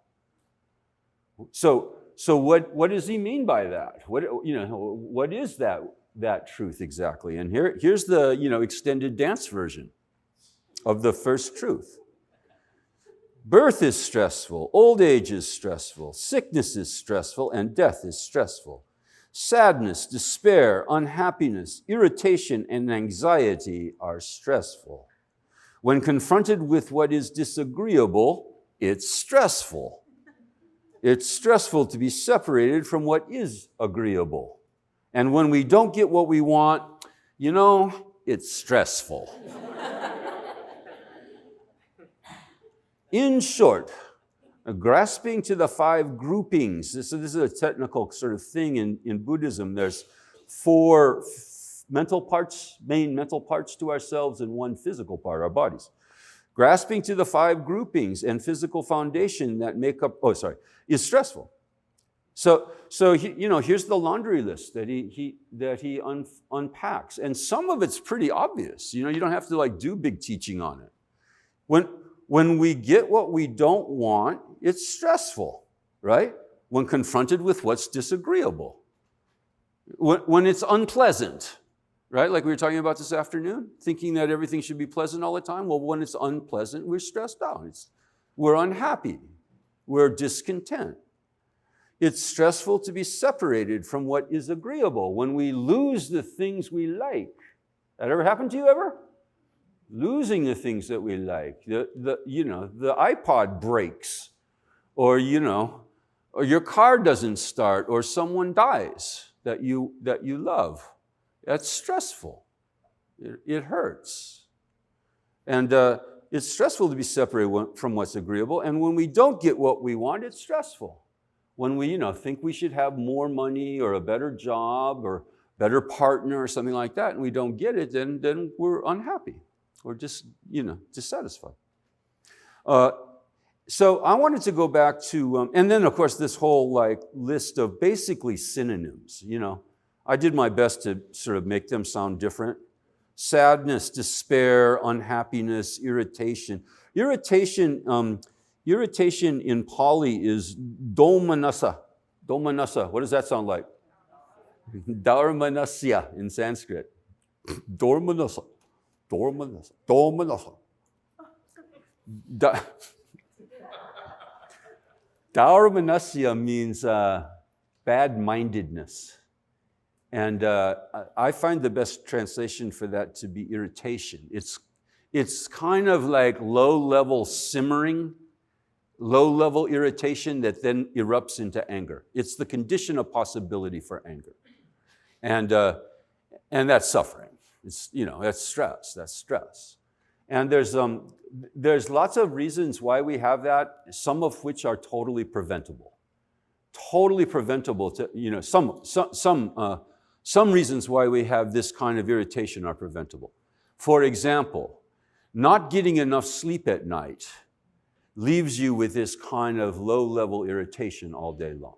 Speaker 1: So what does he mean by that? What is that truth exactly? And here's the, extended dance version of the first truth. Birth is stressful, old age is stressful, sickness is stressful, and death is stressful. Sadness, despair, unhappiness, irritation, and anxiety are stressful. When confronted with what is disagreeable, it's stressful. It's stressful to be separated from what is agreeable. And when we don't get what we want, it's stressful. In short, grasping to the 5 groupings. So this is a technical sort of thing in Buddhism. There's 4 main mental parts to ourselves and 1 physical part, our bodies. Grasping to the 5 groupings and physical foundation that make up, is stressful. So here's the laundry list that he unpacks. And some of it's pretty obvious. You don't have to do big teaching on it. When we get what we don't want, it's stressful, right? When confronted with what's disagreeable. When it's unpleasant, right? Like we were talking about this afternoon, thinking that everything should be pleasant all the time. Well, when it's unpleasant, we're stressed out. We're unhappy. We're discontent. It's stressful to be separated from what is agreeable. When we lose the things we like. That ever happened to you ever? Losing the things that we like. The iPod breaks, or your car doesn't start, or someone dies that you love. That's stressful. It hurts. And it's stressful to be separated from what's agreeable. And when we don't get what we want, it's stressful. When we think we should have more money or a better job or better partner or something like that, and we don't get it, then we're unhappy. Or just, dissatisfied. So I wanted to go back to, and then of course this whole list of basically synonyms, I did my best to sort of make them sound different. Sadness, despair, unhappiness, irritation. Irritation in Pali is domanassa. Domanassa, what does that sound like? Dharmanasya in Sanskrit. Dormanassa. Dormanassa. Dharmanasya means bad-mindedness. And I find the best translation for that to be irritation. It's kind of like low-level simmering, low-level irritation that then erupts into anger. It's the condition of possibility for anger. And that's suffering. It's, that's stress. And there's lots of reasons why we have that, some of which are totally preventable. Totally preventable to, some reasons why we have this kind of irritation are preventable. For example, not getting enough sleep at night leaves you with this kind of low-level irritation all day long.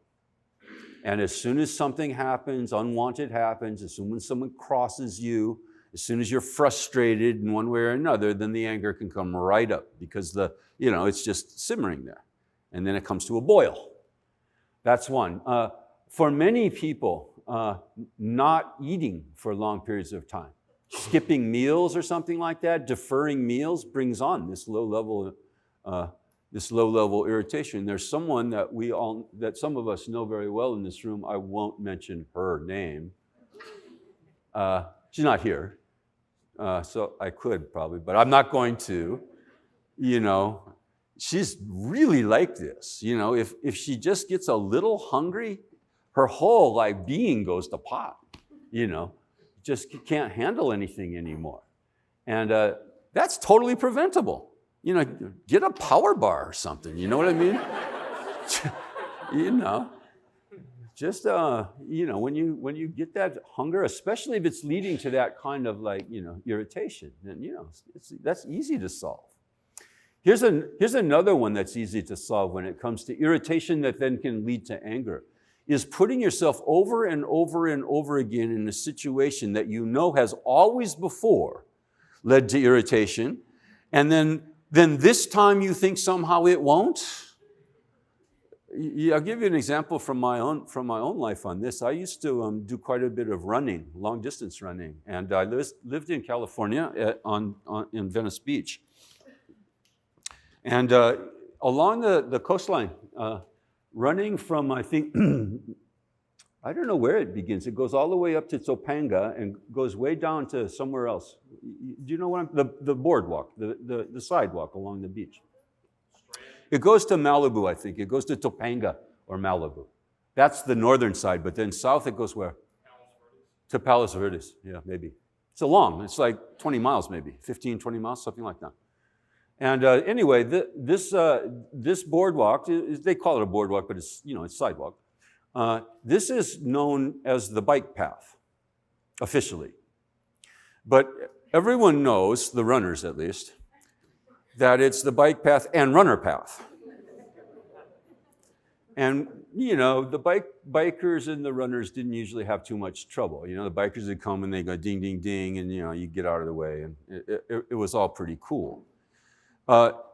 Speaker 1: And as soon as something happens, unwanted happens, as soon as someone crosses you, as soon as you're frustrated in one way or another, then the anger can come right up because it's just simmering there. And then it comes to a boil. That's one. For many people, not eating for long periods of time, skipping meals or something like that, deferring meals brings on this low-level irritation. There's someone that some of us know very well in this room. I won't mention her name. She's not here, so I could probably, but I'm not going to. She's really like this. If she just gets a little hungry, her whole being goes to pot. just can't handle anything anymore. And that's totally preventable. You know, get a power bar or something, you know what I mean? You know, just, you know, when you get that hunger, especially if it's leading to that kind of like, you know, irritation, then, you know, that's easy to solve. Here's another one that's easy to solve when it comes to irritation that then can lead to anger, is putting yourself over and over and over again in a situation that you know has always before led to irritation, and then this time you think somehow it won't. I'll give you an example from my own life on this. I used to do quite a bit of running, long distance running, and I lived in California in Venice Beach. And along the coastline, running from, I think, I don't know where it begins. It goes all the way up to Topanga and goes way down to somewhere else. Do you know what the boardwalk, the sidewalk along the beach? It goes to Malibu, I think. It goes to Topanga or Malibu. That's the northern side, but then south it goes where? To Palos Verdes, yeah, maybe. It's like 20 miles maybe, 15, 20 miles, something like that. And anyway, this boardwalk, they call it a boardwalk, but it's, you know, it's sidewalk. This is known as the bike path, officially. But everyone knows, the runners at least, that it's the bike path and runner path. And, you know, the bikers and the runners didn't usually have too much trouble. You know, the bikers would come and they go ding, ding, ding, and, you know, you get out of the way, and it was all pretty cool.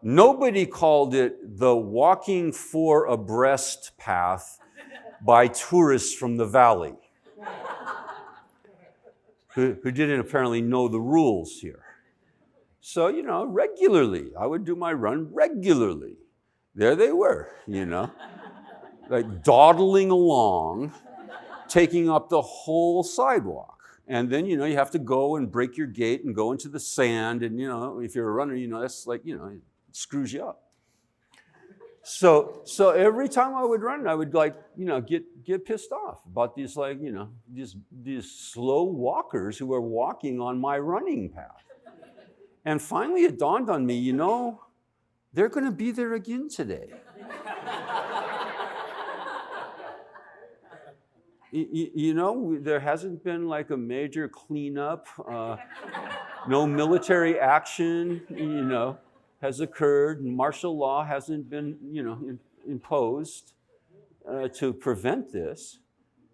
Speaker 1: Nobody called it the walking four abreast path by tourists from the valley who didn't apparently know the rules here. So, you know, regularly, I would do my run regularly. There they were, you know, like dawdling along, taking up the whole sidewalk. And then, you know, you have to go and break your gait and go into the sand. And, you know, if you're a runner, you know, that's like, you know, it screws you up. So every time I would run, I would like, you know, get pissed off about these like, you know, these slow walkers who are walking on my running path. And finally it dawned on me, you know, they're going to be there again today. You know, there hasn't been like a major cleanup, no military action, you know, has occurred, and martial law hasn't been, you know, imposed to prevent this.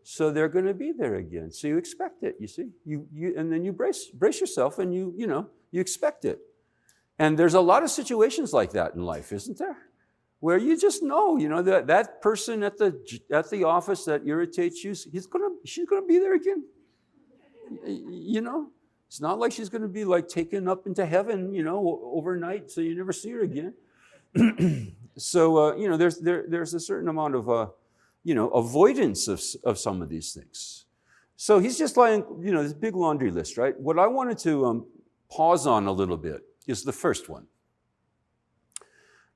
Speaker 1: So they're going to be there again. So you expect it, you see, and then you brace yourself, and you know, you expect it. And there's a lot of situations like that in life, isn't there? Where you just know, you know, that person at the office that irritates you, she's gonna be there again. You know, it's not like she's gonna be like taken up into heaven, you know, overnight, so you never see her again. So you know, there's a certain amount of you know, avoidance of some of these things. So he's just like, you know, this big laundry list, right? What I wanted to pause on a little bit is the first one.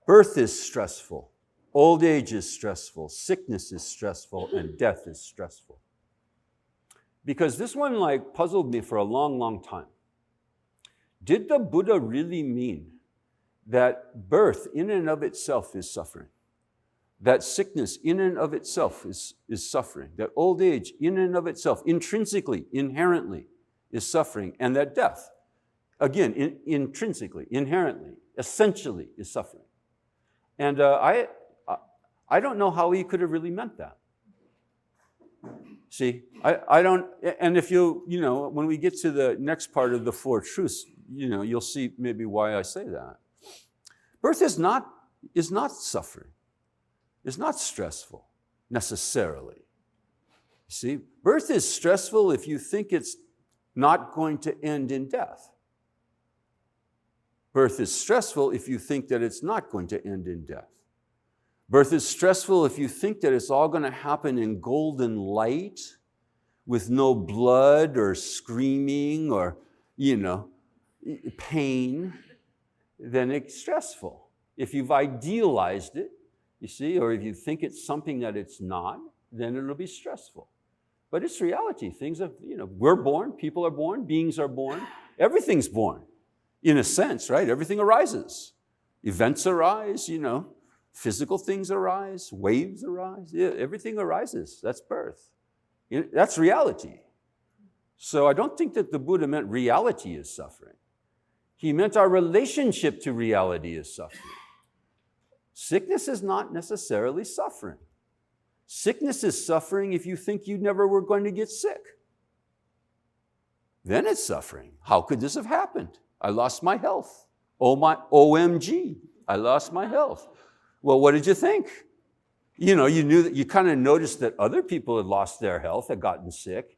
Speaker 1: Birth is stressful, old age is stressful, sickness is stressful, and death is stressful. Because this one like puzzled me for a long, long time. Did the Buddha really mean that birth in and of itself is suffering? That sickness in and of itself is suffering? That old age in and of itself, intrinsically, inherently, is suffering? And that death, again, intrinsically, inherently, essentially, is suffering? And I don't know how he could have really meant that. See, I don't, and if you know, when we get to the next part of the Four Truths, you know, you'll see maybe why I say that. Birth is not suffering. It's not stressful, necessarily. See, birth is stressful if you think it's not going to end in death. Birth is stressful if you think that it's not going to end in death. Birth is stressful if you think that it's all going to happen in golden light with no blood or screaming or, you know, pain. Then it's stressful. If you've idealized it, you see, or if you think it's something that it's not, then it'll be stressful. But it's reality. Things are, we're born, people are born, beings are born. Everything's born, in a sense, right? Everything arises. Events arise, physical things arise, waves arise. Yeah, everything arises. That's birth. That's reality. So I don't think that the Buddha meant reality is suffering. He meant our relationship to reality is suffering. Sickness is not necessarily suffering. Sickness is suffering if you think you never were going to get sick. Then it's suffering. How could this have happened? I lost my health. Oh my, OMG, I lost my health. Well, what did you think? You knew that, you kind of noticed that other people had lost their health, had gotten sick.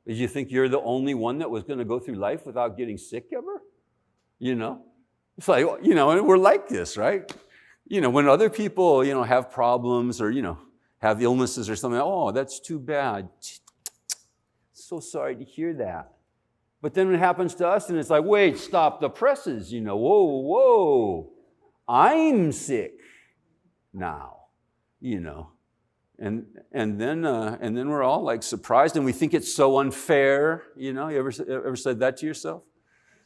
Speaker 1: Did you think you're the only one that was going to go through life without getting sick ever? It's like, and we're like this, right? When other people, have problems or, have illnesses or something, oh, that's too bad. So sorry to hear that. But then it happens to us and it's like, wait, stop the presses, whoa, I'm sick now, And then we're all like surprised and we think it's so unfair, You ever said that to yourself?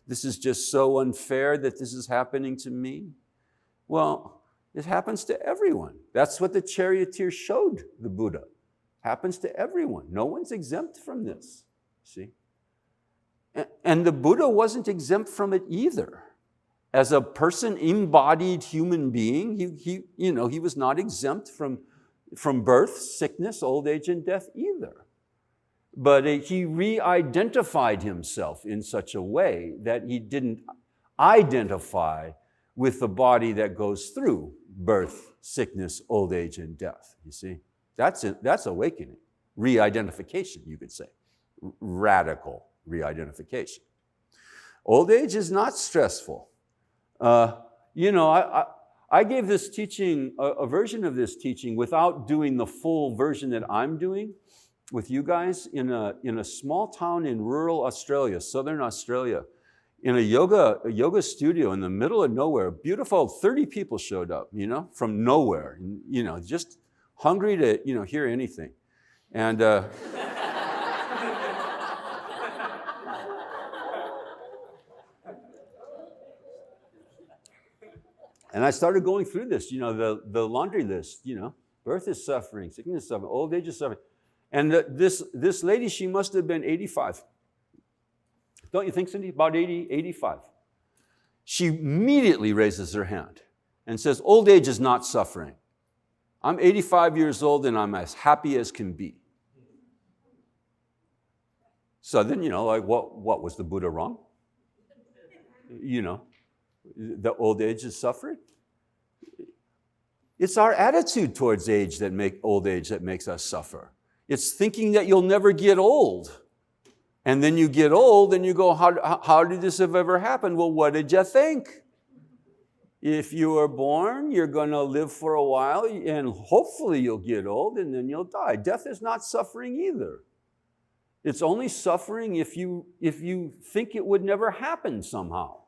Speaker 1: This is just so unfair that this is happening to me. Well, it happens to everyone. That's what the charioteer showed the Buddha. Happens to everyone. No one's exempt from this, see? And the Buddha wasn't exempt from it either. As a person, embodied human being, he was not exempt from birth, sickness, old age, and death either. But he re-identified himself in such a way that he didn't identify with the body that goes through birth, sickness, old age, and death. You see? That's awakening. Re-identification, you could say. Radical re-identification. Old age is not stressful. I gave this teaching, a version of this teaching, without doing the full version that I'm doing with you guys in a small town in rural Australia, southern Australia, in a yoga studio in the middle of nowhere. Beautiful, 30 people showed up, from nowhere, just hungry to, hear anything. And and I started going through this, the laundry list, birth is suffering, sickness is suffering, old age is suffering. And this lady, she must have been 85. Don't you think, Cindy? About 80, 85. She immediately raises her hand and says, old age is not suffering. I'm 85 years old and I'm as happy as can be. So then, what was the Buddha wrong? The old age is suffering. It's our attitude towards age old age that makes us suffer. It's thinking that you'll never get old. And then you get old and you go, how did this have ever happened? Well, what did you think? If you were born, you're going to live for a while and hopefully you'll get old and then you'll die. Death is not suffering either. It's only suffering if you think it would never happen somehow.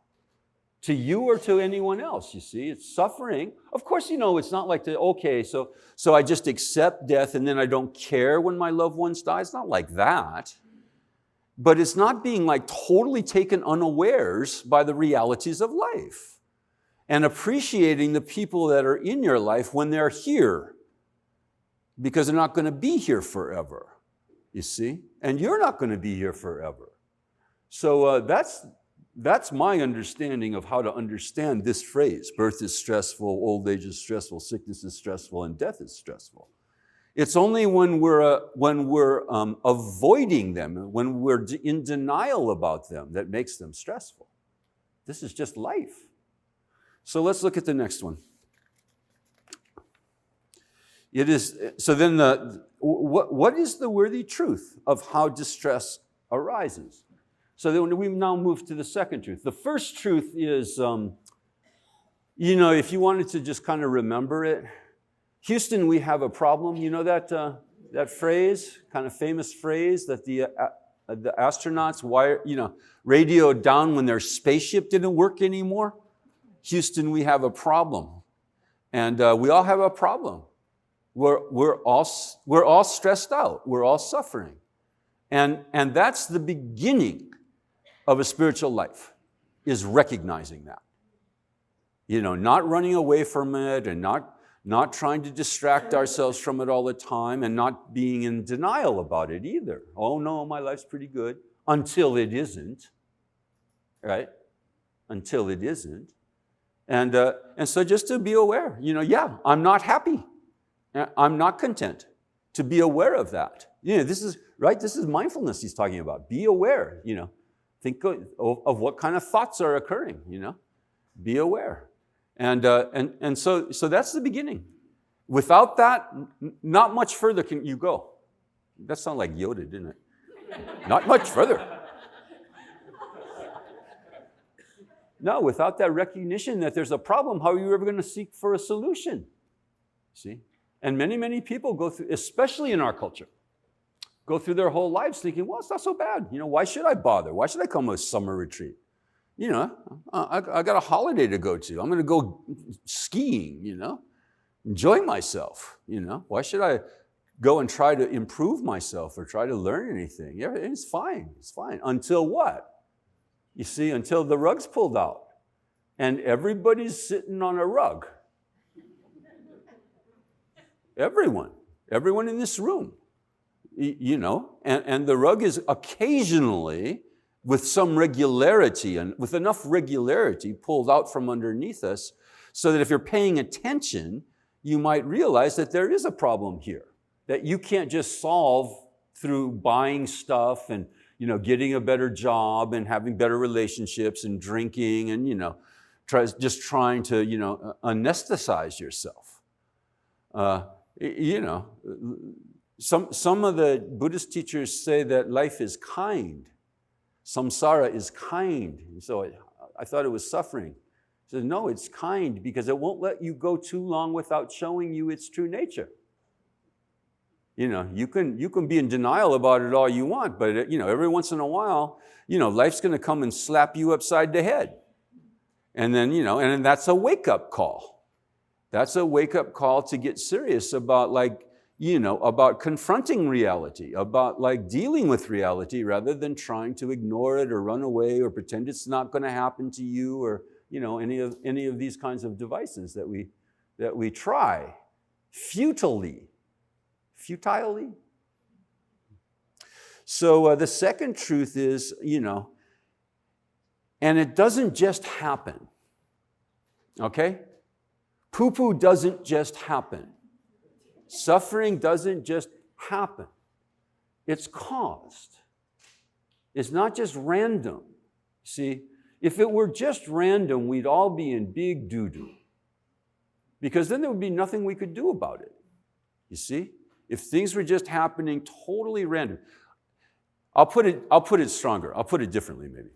Speaker 1: To you or to anyone else, you see. It's suffering. Of course, it's not like, so I just accept death and then I don't care when my loved ones die. It's not like that. But it's not being like totally taken unawares by the realities of life and appreciating the people that are in your life when they're here, because they're not going to be here forever, you see? And you're not going to be here forever. So that's my understanding of how to understand this phrase. Birth is stressful, old age is stressful, sickness is stressful, and death is stressful. It's only when we're avoiding them, when we're in denial about them, that makes them stressful. This is just life. So let's look at the next one. It is, so then what is the worthy truth of how distress arises? So then we now move to the second truth. The first truth is, if you wanted to just kind of remember it, Houston, we have a problem. You know that phrase, kind of famous phrase that the astronauts radioed down when their spaceship didn't work anymore? Houston, we have a problem. And we all have a problem. We're all stressed out. We're all suffering. And that's the beginning of a spiritual life, is recognizing that. Not running away from it and not trying to distract ourselves from it all the time and not being in denial about it either. Oh no, my life's pretty good, until it isn't, right? Until it isn't. And so just to be aware, yeah, I'm not happy. I'm not content. To be aware of that. This is, right? This is mindfulness he's talking about. Be aware, Think of what kind of thoughts are occurring, Be aware. And so that's the beginning. Without that, not much further can you go. That sounded like Yoda, didn't it? Not much further. No, without that recognition that there's a problem, how are you ever going to seek for a solution? See? And many, many people go through, especially in our culture, go through their whole lives thinking, well, it's not so bad. Why should I bother? Why should I come to a summer retreat? I got a holiday to go to. I'm going to go skiing, enjoy myself, Why should I go and try to improve myself or try to learn anything? Yeah, it's fine. It's fine. Until what? You see, until the rug's pulled out and everybody's sitting on a rug. Everyone in this room, and the rug is occasionally, with some regularity and with enough regularity, pulled out from underneath us so that if you're paying attention, you might realize that there is a problem here that you can't just solve through buying stuff and getting a better job and having better relationships and drinking and, just trying to, anesthetize yourself. Some of the Buddhist teachers say that life is kind. Samsara is kind. And so I thought it was suffering. He said, no, it's kind because it won't let you go too long without showing you its true nature. You can be in denial about it all you want, but every once in a while, life's going to come and slap you upside the head. And then, and that's a wake-up call. That's a wake-up call to get serious about about confronting reality, about dealing with reality rather than trying to ignore it or run away or pretend it's not going to happen to you or, any of these kinds of devices that we try futilely. So the second truth is, and it doesn't just happen, okay? Poo-poo doesn't just happen. Suffering doesn't just happen. It's caused. It's not just random. See, if it were just random, we'd all be in big doo-doo. Because then there would be nothing we could do about it. You see? If things were just happening totally random. I'll put it stronger. I'll put it differently maybe.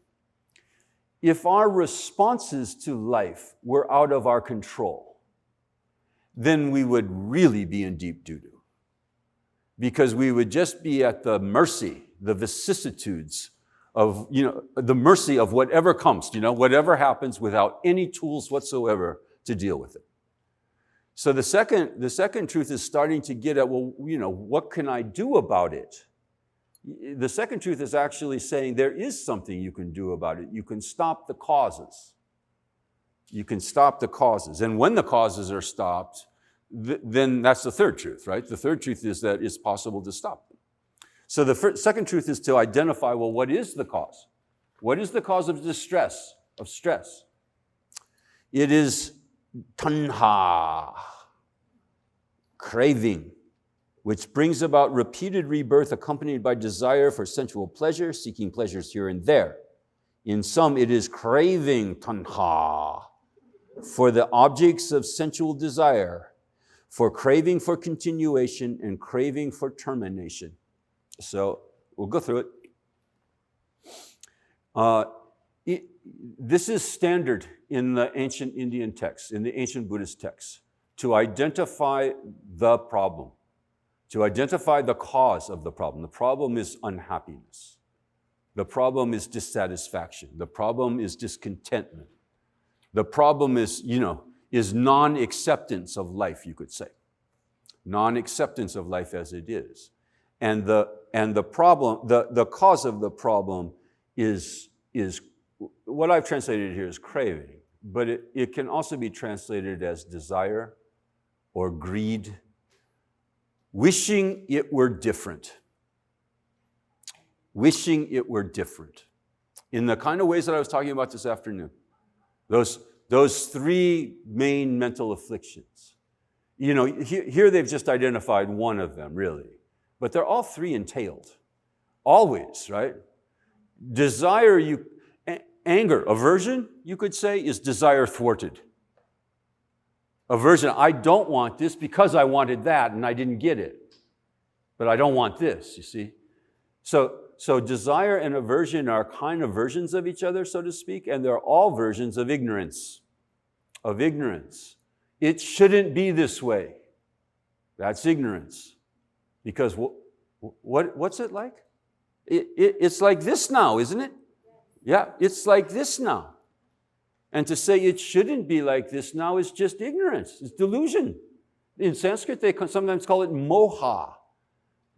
Speaker 1: If our responses to life were out of our control, then we would really be in deep doo-doo. Because we would just be at the mercy, the vicissitudes of, the mercy of whatever comes, whatever happens without any tools whatsoever to deal with it. So the second truth is starting to get at, what can I do about it? The second truth is actually saying there is something you can do about it. You can stop the causes. You can stop the causes. And when the causes are stopped, then that's the third truth, right? The third truth is that it's possible to stop them. So the second truth is to identify, what is the cause? What is the cause of distress, of stress? It is tanha, craving, which brings about repeated rebirth accompanied by desire for sensual pleasure, seeking pleasures here and there. In some, it is craving tanha for the objects of sensual desire, for craving for continuation and craving for termination. So we'll go through it. This is standard in the ancient Indian texts, in the ancient Buddhist texts, to identify the problem, to identify the cause of the problem. The problem is unhappiness. The problem is dissatisfaction. The problem is discontentment. The problem is, is non-acceptance of life, you could say. Non-acceptance of life as it is. And the problem, the cause of the problem is what I've translated here as craving, but it can also be translated as desire or greed, wishing it were different. Wishing it were different. In the kind of ways that I was talking about this afternoon. Those three main mental afflictions. You know, here they've just identified one of them, really. But they're all three entailed. Always, right? Desire, anger, aversion, you could say, is desire thwarted. Aversion, I don't want this because I wanted that and I didn't get it. But I don't want this, you see? So desire and aversion are kind of versions of each other, so to speak, and they're all versions of ignorance. Of ignorance. It shouldn't be this way. That's ignorance. Because what's it like? It's like this now, isn't it? Yeah, it's like this now. And to say it shouldn't be like this now is just ignorance. It's delusion. In Sanskrit, they sometimes call it moha.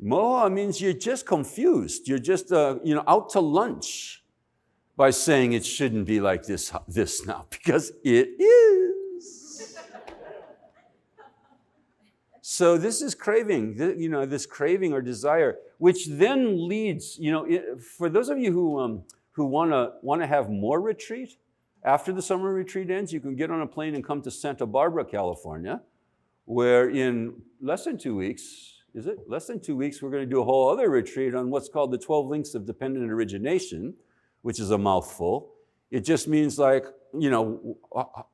Speaker 1: Moha means you're just confused. You're just out to lunch by saying it shouldn't be like this now, because it is. So this is craving, this craving or desire, which then leads, for those of you who want to have more retreat, after the summer retreat ends, you can get on a plane and come to Santa Barbara, California, where in less than 2 weeks, less than 2 weeks, we're going to do a whole other retreat on what's called the 12 links of dependent origination, which is a mouthful. It just means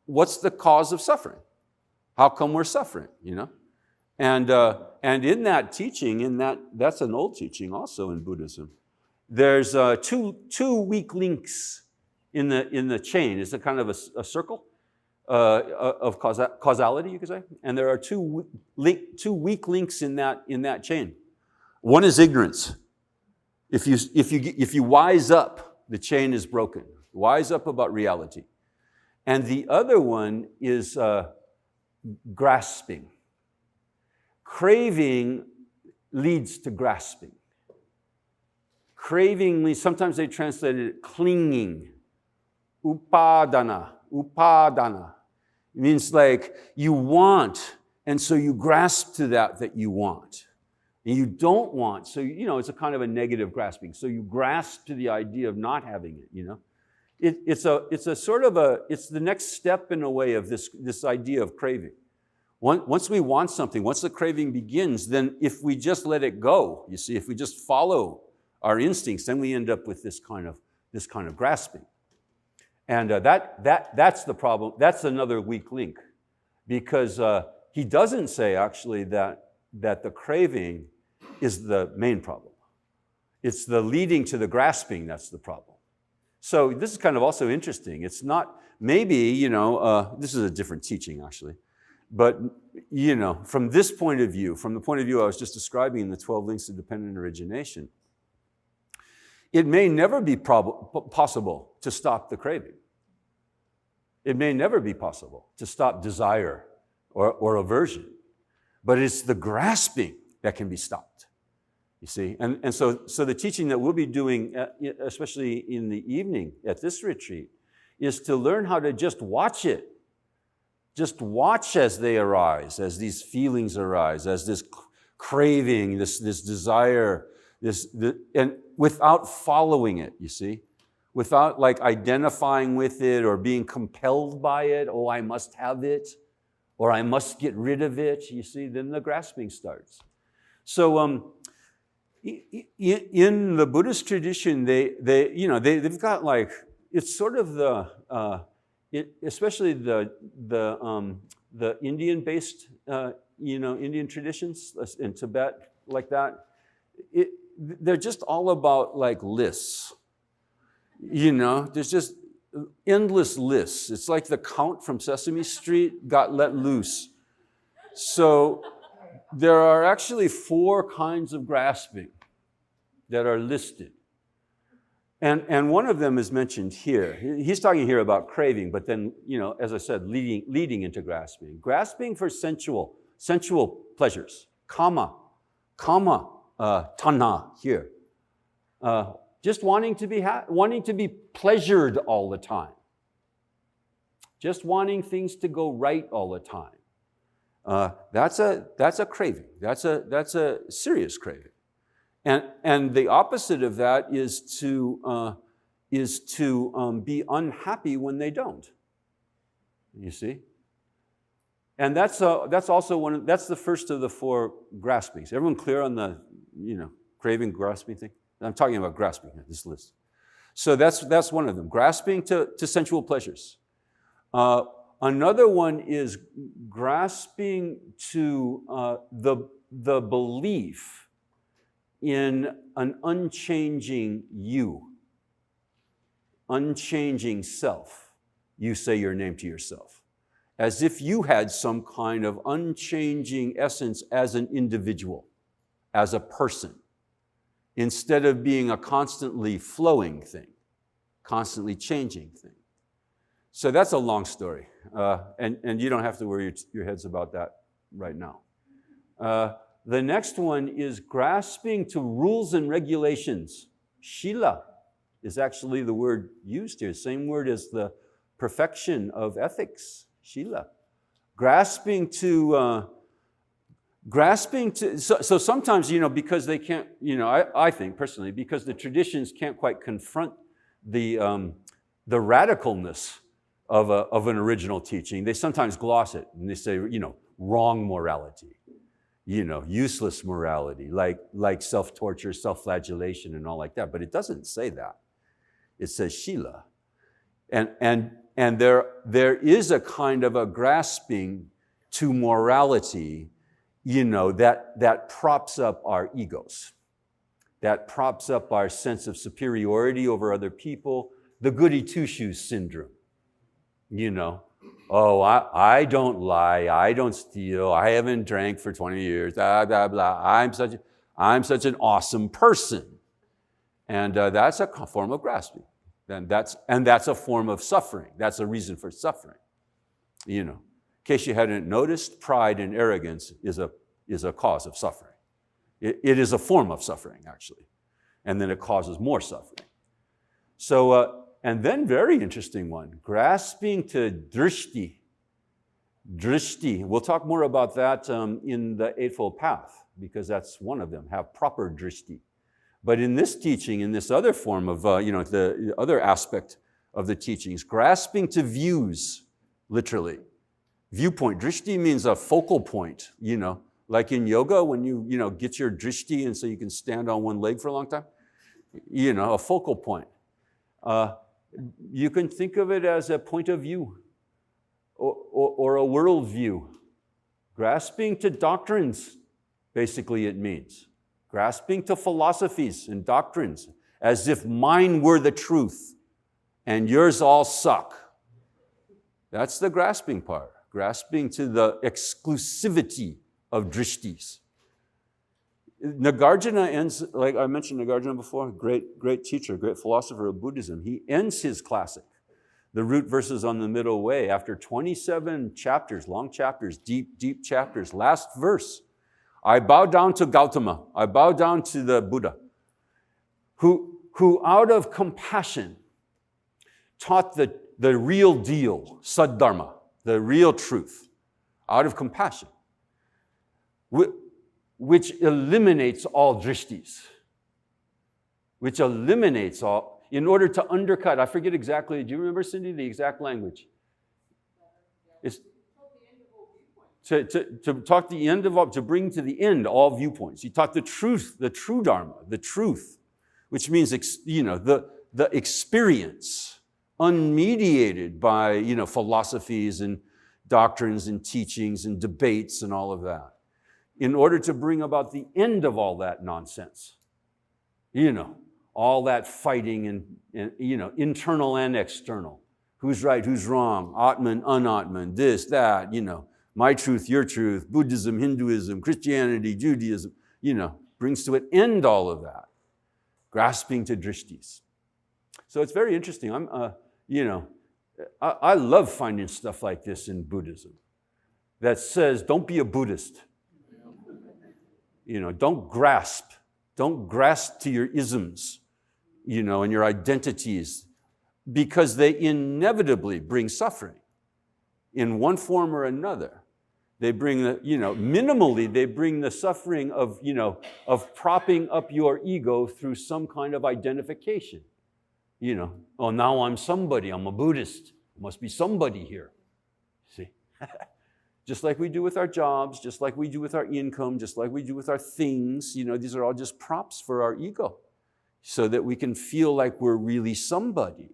Speaker 1: what's the cause of suffering? How come we're suffering, And in that teaching, that's an old teaching also in Buddhism, there's two weak links in the chain. It's a kind of a circle of causality, you could say. And there are two weak links in that chain. One is ignorance. If you wise up, the chain is broken. Wise up about reality. And the other one is grasping. Craving leads to grasping. Craving leads, sometimes they translate it clinging. Upadana. It means like you want, and so you grasp to that you want. And you don't want, so it's a kind of a negative grasping. So you grasp to the idea of not having it, It's the next step in a way of this idea of craving. Once we want something, once the craving begins, then if we just let it go, you see, if we just follow our instincts, then we end up with this kind of grasping. And that's the problem. That's another weak link, because he doesn't say actually that the craving is the main problem. It's the leading to the grasping that's the problem. So this is kind of also interesting. It's not, maybe, this is a different teaching actually, but, from this point of view, from the point of view I was just describing in the 12 links of dependent origination, it may never be possible to stop the craving. It may never be possible to stop desire or aversion, but it's the grasping that can be stopped, you see. And so the teaching that we'll be doing, especially in the evening at this retreat, is to learn how to just watch it. Just watch as they arise, as these feelings arise, as this craving, this desire, and without following it, you see, without like identifying with it or being compelled by it. Oh, I must have it, or I must get rid of it. You see, then the grasping starts. So, in the Buddhist tradition, they've got like, it's sort of especially the Indian-based, Indian traditions in Tibet, like that. They're just all about like lists. There's just endless lists. It's like the Count from Sesame Street got let loose. So there are actually 4 kinds of grasping that are listed. And one of them is mentioned here. He's talking here about craving, but then, as I said, leading into grasping. Grasping for sensual pleasures, kama, tanha here. Just wanting to be pleasured all the time. Just wanting things to go right all the time. That's a craving. That's a serious craving. And the opposite of that is to be unhappy when they don't. You see? And that's also that's the first of the four graspings. Everyone clear on the, craving, grasping thing? I'm talking about grasping here, this list. So that's one of them, grasping to sensual pleasures. Another one is grasping to the belief in an unchanging you, unchanging self. You say your name to yourself, as if you had some kind of unchanging essence as an individual, as a person, instead of being a constantly flowing thing, constantly changing thing. So that's a long story, and you don't have to worry your heads about that right now. The next one is grasping to rules and regulations. Shila is actually the word used here, same word as the perfection of ethics, Shila. Grasping to, so sometimes, because they can't, I think personally, because the traditions can't quite confront the radicalness of an original teaching, they sometimes gloss it and they say, wrong morality, useless morality, like self-torture, self-flagellation and all like that. But it doesn't say that. It says Shila. And there is a kind of a grasping to morality, that props up our egos, that props up our sense of superiority over other people, the goody two-shoes syndrome. I don't lie, I don't steal, I haven't drank for 20 years, blah, blah, blah. I'm such an awesome person. And that's a form of grasping. And that's a form of suffering. That's a reason for suffering. In case you hadn't noticed, pride and arrogance is a cause of suffering. It is a form of suffering, actually. And then it causes more suffering. So, and then very interesting one, grasping to drishti. Drishti, we'll talk more about that in the Eightfold Path, because that's one of them, have proper drishti. But in this teaching, in this other form of, the other aspect of the teachings, grasping to views, literally. Viewpoint, drishti means a focal point, like in yoga when you get your drishti and so you can stand on one leg for a long time, a focal point. You can think of it as a point of view or a world view. Grasping to doctrines, basically it means. Grasping to philosophies and doctrines as if mine were the truth and yours all suck. That's the grasping part. Grasping to the exclusivity of drishtis. Nagarjuna ends, like I mentioned Nagarjuna before, great teacher, great philosopher of Buddhism. He ends his classic, The Root Verses on the Middle Way, after 27 chapters, long chapters, deep chapters. Last verse, I bow down to Gautama, I bow down to the Buddha, who out of compassion taught the real deal, Saddharma, the real truth, out of compassion, which eliminates all drishtis, which eliminates all, in order to undercut, I forget exactly, do you remember, Cindy, the exact language? It's to talk the end of all, to bring to the end all viewpoints. He taught the truth, the true Dharma, the truth, which means, the experience, unmediated by, philosophies and doctrines and teachings and debates and all of that, in order to bring about the end of all that nonsense. All that fighting and internal and external. Who's right, who's wrong, Atman, unatman, this, that, my truth, your truth, Buddhism, Hinduism, Christianity, Judaism, brings to an end all of that. Grasping to drishtis. So it's very interesting. I love finding stuff like this in Buddhism that says, don't be a Buddhist. Don't grasp Don't grasp to your isms, and your identities, because they inevitably bring suffering in one form or another. They bring minimally, they bring the suffering of propping up your ego through some kind of identification. Oh, now I'm somebody, I'm a Buddhist. There must be somebody here. See? Just like we do with our jobs, just like we do with our income, just like we do with our things, these are all just props for our ego so that we can feel like we're really somebody.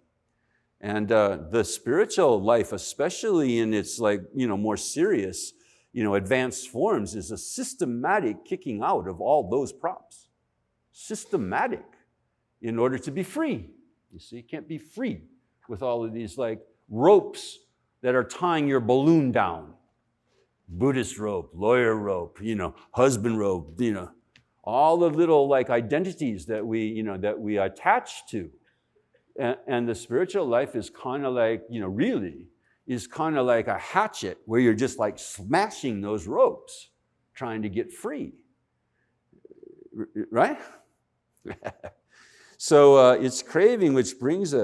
Speaker 1: And the spiritual life, especially in its more serious, advanced forms, is a systematic kicking out of all those props. Systematic, in order to be free. You see, you can't be free with all of these ropes that are tying your balloon down. Buddhist rope, lawyer rope, husband rope, all the little identities that we attach to. And the spiritual life is kind of really is kind of like a hatchet where you're just smashing those ropes, trying to get free. Right? So it's craving which brings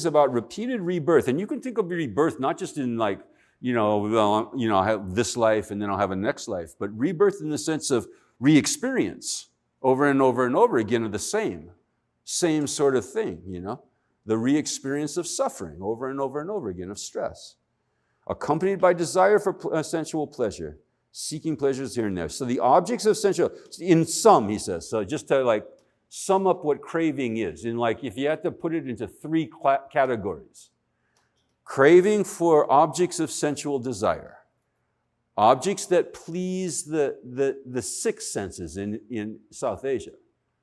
Speaker 1: about repeated rebirth. And you can think of rebirth not just in I have this life and then I'll have a next life, but rebirth in the sense of re-experience over and over and over again of the same sort of thing, the re-experience of suffering over and over and over again, of stress, accompanied by desire for sensual pleasure, seeking pleasures here and there. So the objects of sensual, in sum, he says, so just to sum up what craving is, if you had to put it into three categories. Craving for objects of sensual desire, objects that please the six senses in South Asia,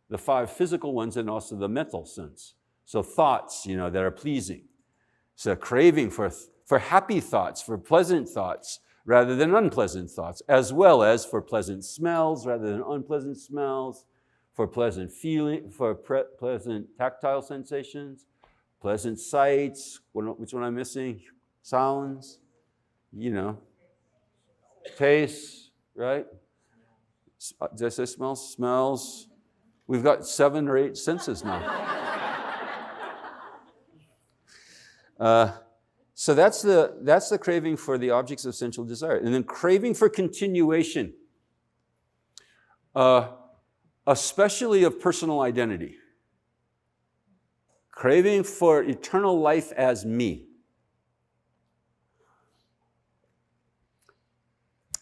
Speaker 1: the five physical ones and also the mental sense. So thoughts, that are pleasing. So craving for happy thoughts, for pleasant thoughts rather than unpleasant thoughts, as well as for pleasant smells rather than unpleasant smells, for pleasant feeling, for pleasant tactile sensations, pleasant sights, which one I'm missing? Sounds, tastes, right? Did I say smells? Smells. We've got 7 or 8 senses now. So that's the craving for the objects of sensual desire. And then craving for continuation, especially of personal identity. Craving for eternal life as me.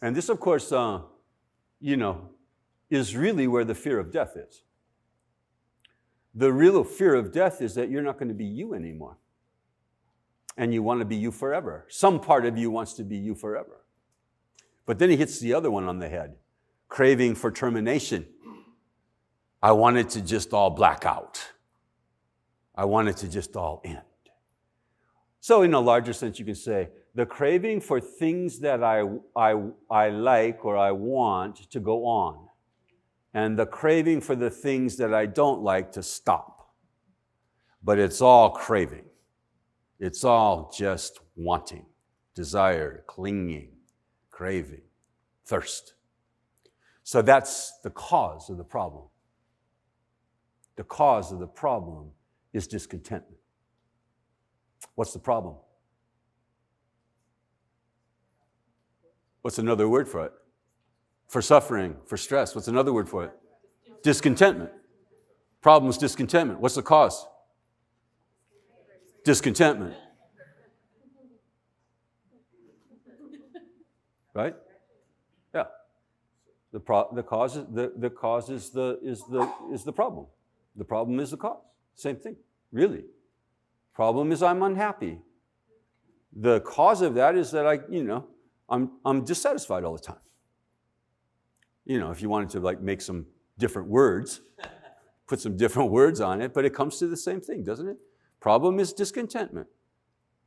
Speaker 1: And this, of course, is really where the fear of death is. The real fear of death is that you're not going to be you anymore. And you want to be you forever. Some part of you wants to be you forever. But then he hits the other one on the head. Craving for termination. I want it to just all black out. I want it to just all end. So in a larger sense, you can say, the craving for things that I like or I want to go on, and the craving for the things that I don't like to stop. But it's all craving. It's all just wanting, desire, clinging, craving, thirst. So that's the cause of the problem. The cause of the problem is discontentment. What's the problem? What's another word for it? For suffering, for stress, what's another word for it? Discontentment. Problem is discontentment. What's the cause? Discontentment. Right? Yeah. The cause is the problem. The problem is the cause. Same thing, really. Problem is I'm unhappy. The cause of that is that I'm dissatisfied all the time. If you wanted to make some different words, put some different words on it, but it comes to the same thing, doesn't it? Problem is discontentment.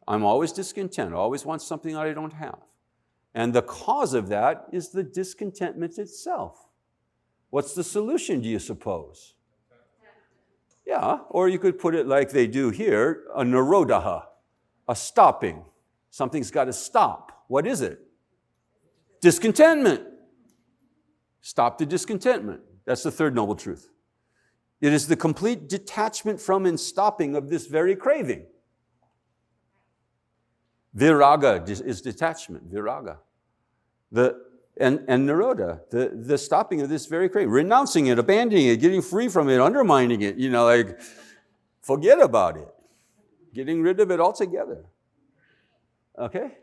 Speaker 1: I'm always discontent. I always want something that I don't have. And the cause of that is the discontentment itself. What's the solution, do you suppose? Yeah, or you could put it like they do here, a nirodha, a stopping. Something's got to stop. What is it? Discontentment. Stop the discontentment. That's the third noble truth. It is the complete detachment from and stopping of this very craving. Viraga is detachment, viraga. And nirodha, the stopping of this very craving, renouncing it, abandoning it, getting free from it, undermining it, like forget about it, getting rid of it altogether. Okay?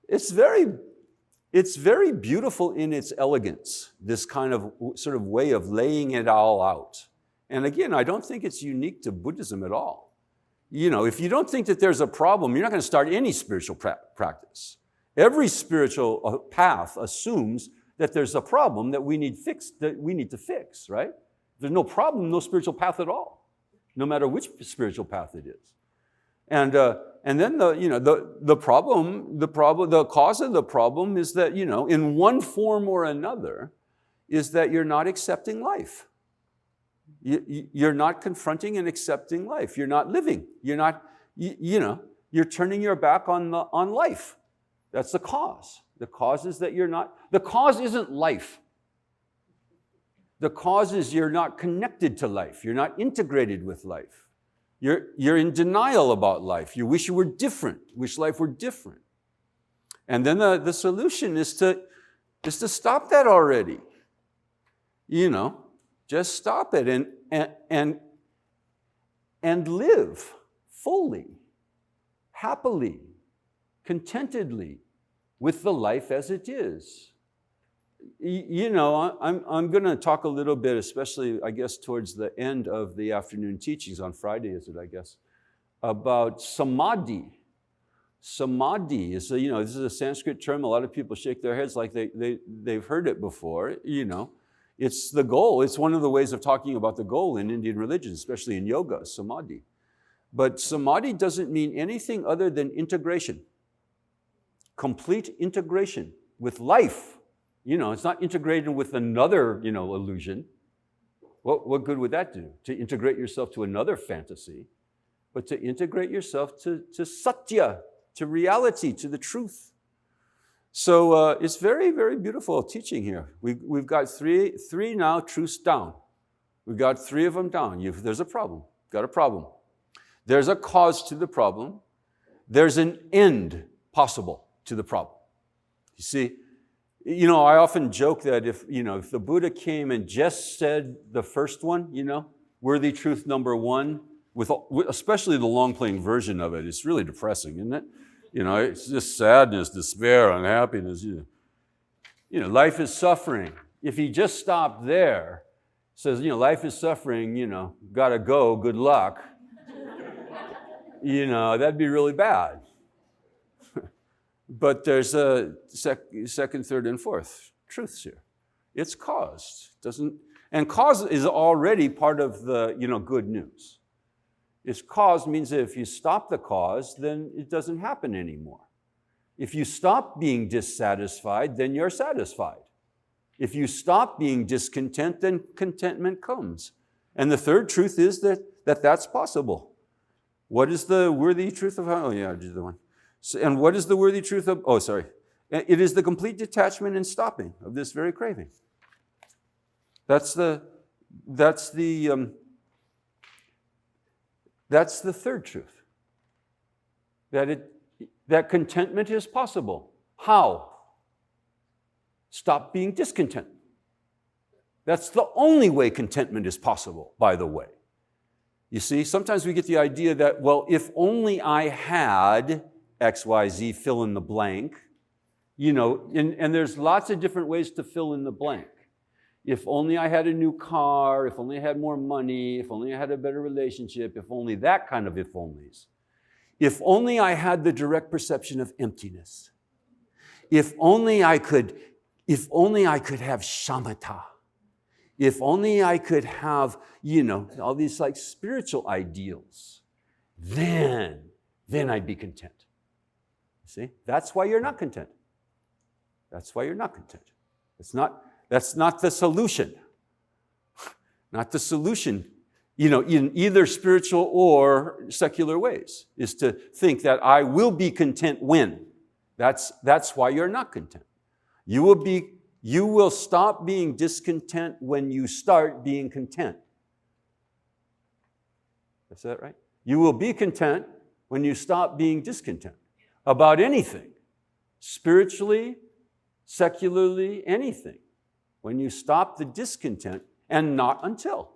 Speaker 1: It's very beautiful in its elegance, this kind of sort of way of laying it all out. And again, I don't think it's unique to Buddhism at all. If you don't think that there's a problem, you're not going to start any spiritual practice. Every spiritual path assumes that there's a problem that we need to fix, right? If there's no problem, no spiritual path at all, no matter which spiritual path it is. And then the cause of the problem is that, in one form or another, is that you're not accepting life. You're not confronting and accepting life. You're not living. You're not, you're turning your back on life. That's the cause. The cause is that the cause isn't life. The cause is you're not connected to life. You're not integrated with life. You're in denial about life. You wish you were different, wish life were different. And then the solution is to stop that already. Just stop it and live fully, happily, contentedly with the life as it is. I'm going to talk a little bit, especially, I guess, towards the end of the afternoon teachings on Friday, is it, I guess, about samadhi. Samadhi is, this is a Sanskrit term. A lot of people shake their heads like they've heard it before, It's the goal. It's one of the ways of talking about the goal in Indian religion, especially in yoga, samadhi. But samadhi doesn't mean anything other than integration. Complete integration with life. It's not integrated with another, illusion. What good would that do? To integrate yourself to another fantasy, but to integrate yourself to satya, to reality, to the truth. So it's very, very beautiful teaching here. We've got three now truths down. We've got 3 of them down. There's a problem. Got a problem. There's a cause to the problem. There's an end possible to the problem. You see, I often joke that if the Buddha came and just said the first one, worthy truth number 1, especially the long playing version of it, it's really depressing, isn't it? It's just sadness, despair, unhappiness. Life is suffering. If he just stopped there, says, life is suffering, gotta go, good luck, that'd be really bad. But there's a second, third, and fourth truths here. It's caused. And cause is already part of the, good news. It's caused means that if you stop the cause, then it doesn't happen anymore. If you stop being dissatisfied, then you're satisfied. If you stop being discontent, then contentment comes. And the third truth is that's possible. What is the worthy truth of, I did the one. And what is the worthy truth of, it is the complete detachment and stopping of this very craving. That's the third truth. That contentment is possible. How? Stop being discontent. That's the only way contentment is possible, by the way. You see, sometimes we get the idea that, if only I had X, Y, Z, fill in the blank, and there's lots of different ways to fill in the blank. If only I had a new car, if only I had more money, if only I had a better relationship, if only that kind of if-onlys. If only I had the direct perception of emptiness. If only I could have shamatha. If only I could have, all these like spiritual ideals, then I'd be content. See, that's why you're not content. That's why you're not content. That's not the solution. Not the solution, in either spiritual or secular ways, is to think that I will be content when. That's why you're not content. You will You will stop being discontent when you start being content. Is that right? You will be content when you stop being discontent about anything, spiritually, secularly, anything. When you stop the discontent, and not until.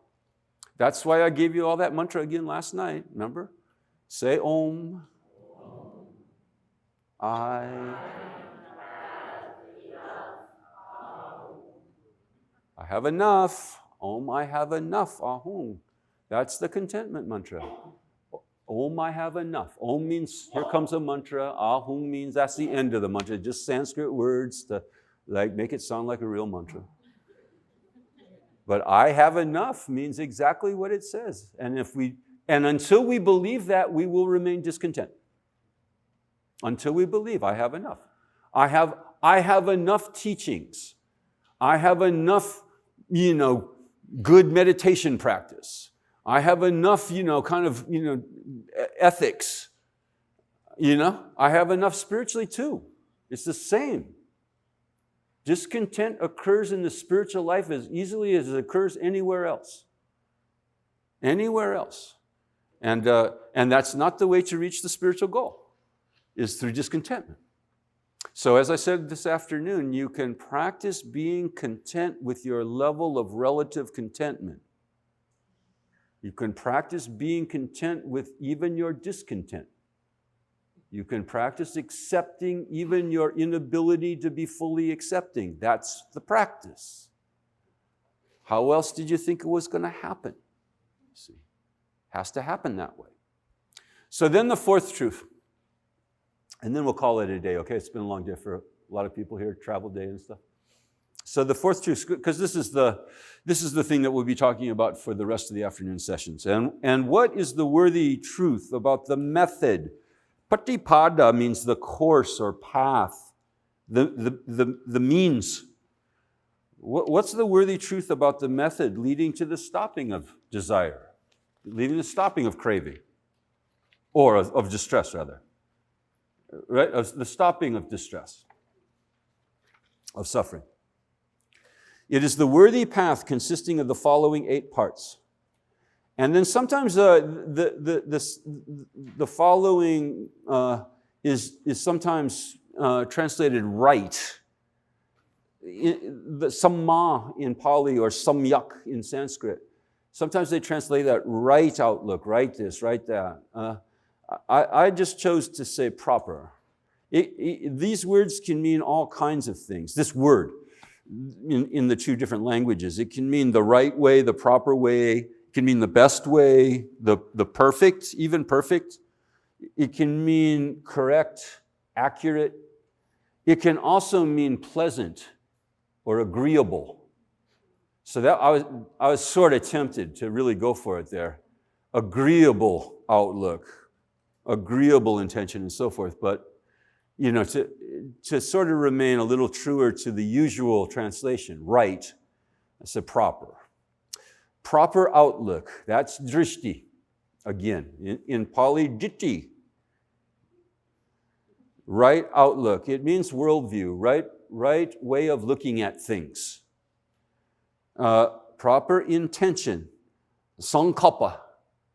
Speaker 1: That's why I gave you all that mantra again last night, remember? Say Om. I have enough. Om, I have enough. Ahum. That's the contentment mantra. Om, I have enough. Om means, here comes a mantra. Ahum means that's the end of the mantra. Just Sanskrit words to make it sound like a real mantra. But I have enough means exactly what it says. And until we believe that, we will remain discontent. Until we believe I have enough. I have enough teachings. I have enough, good meditation practice. I have enough, ethics. I have enough spiritually too. It's the same. Discontent occurs in the spiritual life as easily as it occurs anywhere else. Anywhere else. And that's not the way to reach the spiritual goal, is through discontentment. So as I said this afternoon, you can practice being content with your level of relative contentment. You can practice being content with even your discontent. You can practice accepting even your inability to be fully accepting. That's the practice. How else did you think it was going to happen? See, has to happen that way. So then the fourth truth, and then we'll call it a day, okay? It's been a long day for a lot of people here, travel day and stuff. So the fourth truth, because this is the thing that we'll be talking about for the rest of the afternoon sessions. And what is the worthy truth about the method? Patipada means the course or path, the means. What's the worthy truth about the method leading to the stopping of desire, leading to the stopping of craving, or of distress rather, right? Of the stopping of distress, of suffering. It is the worthy path consisting of the following 8 parts. And then sometimes the following is sometimes translated right. The samma in Pali or samyak in Sanskrit. Sometimes they translate that right outlook, right this, right that. I just chose to say proper. These words can mean all kinds of things. This word in the 2 different languages. It can mean the right way, the proper way. It can mean the best way, the perfect, even perfect. It can mean correct, accurate. It can also mean pleasant or agreeable. So that I was sort of tempted to really go for it there. Agreeable outlook, agreeable intention, and so forth. But to sort of remain a little truer to the usual translation, right, I said proper. Proper outlook, that's drishti. Again, in Pali, ditti. Right outlook, it means worldview, right way of looking at things. Proper intention, sankalpa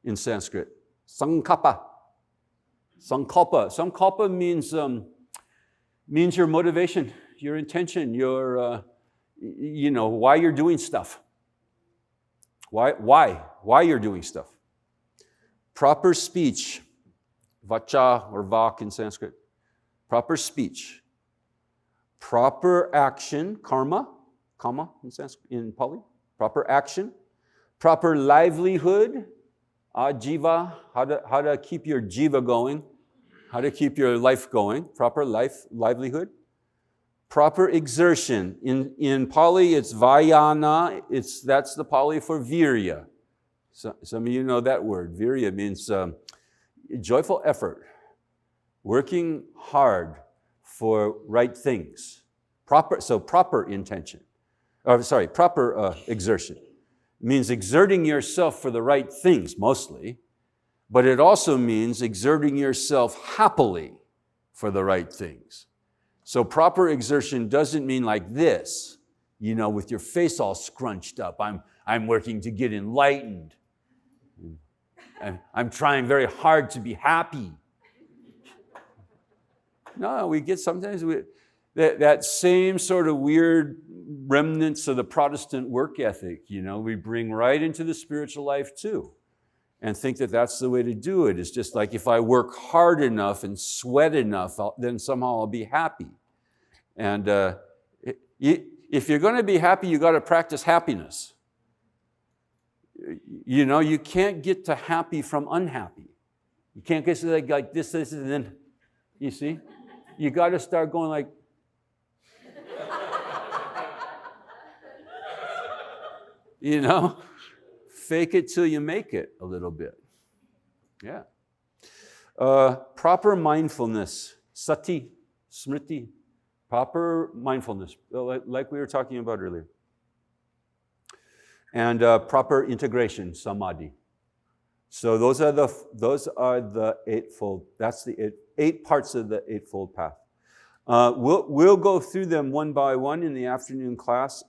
Speaker 1: in Sanskrit. Sankalpa. Sankalpa means your motivation, your intention, your, why you're doing stuff. Why you're doing stuff. Proper speech, vacha or vak in Sanskrit. Proper speech. Proper action, karma in Sanskrit, in Pali. Proper action. Proper livelihood, jiva, how to keep your jiva going, how to keep your life going. Proper livelihood. Proper exertion. In Pali, it's vayana. That's the Pali for virya. So, some of you know that word. Virya means joyful effort, working hard for right things. Proper intention. Proper exertion. It means exerting yourself for the right things, mostly, but it also means exerting yourself happily for the right things. So proper exertion doesn't mean like this. with your face all scrunched up. I'm working to get enlightened. I'm trying very hard to be happy. No, we get sometimes that same sort of weird remnants of the Protestant work ethic, we bring right into the spiritual life too. And think that that's the way to do it. It's just like if I work hard enough and sweat enough, then somehow I'll be happy. And if you're going to be happy, you got to practice happiness. You can't get to happy from unhappy. You can't get to like this, and then, you see? You got to start going like, fake it till you make it a little bit. Yeah. Proper mindfulness, sati, smriti, proper mindfulness, like we were talking about earlier. And proper integration, samadhi. So those are the eightfold. That's the eight parts of the Eightfold Path. We'll go through them one by one in the afternoon classes.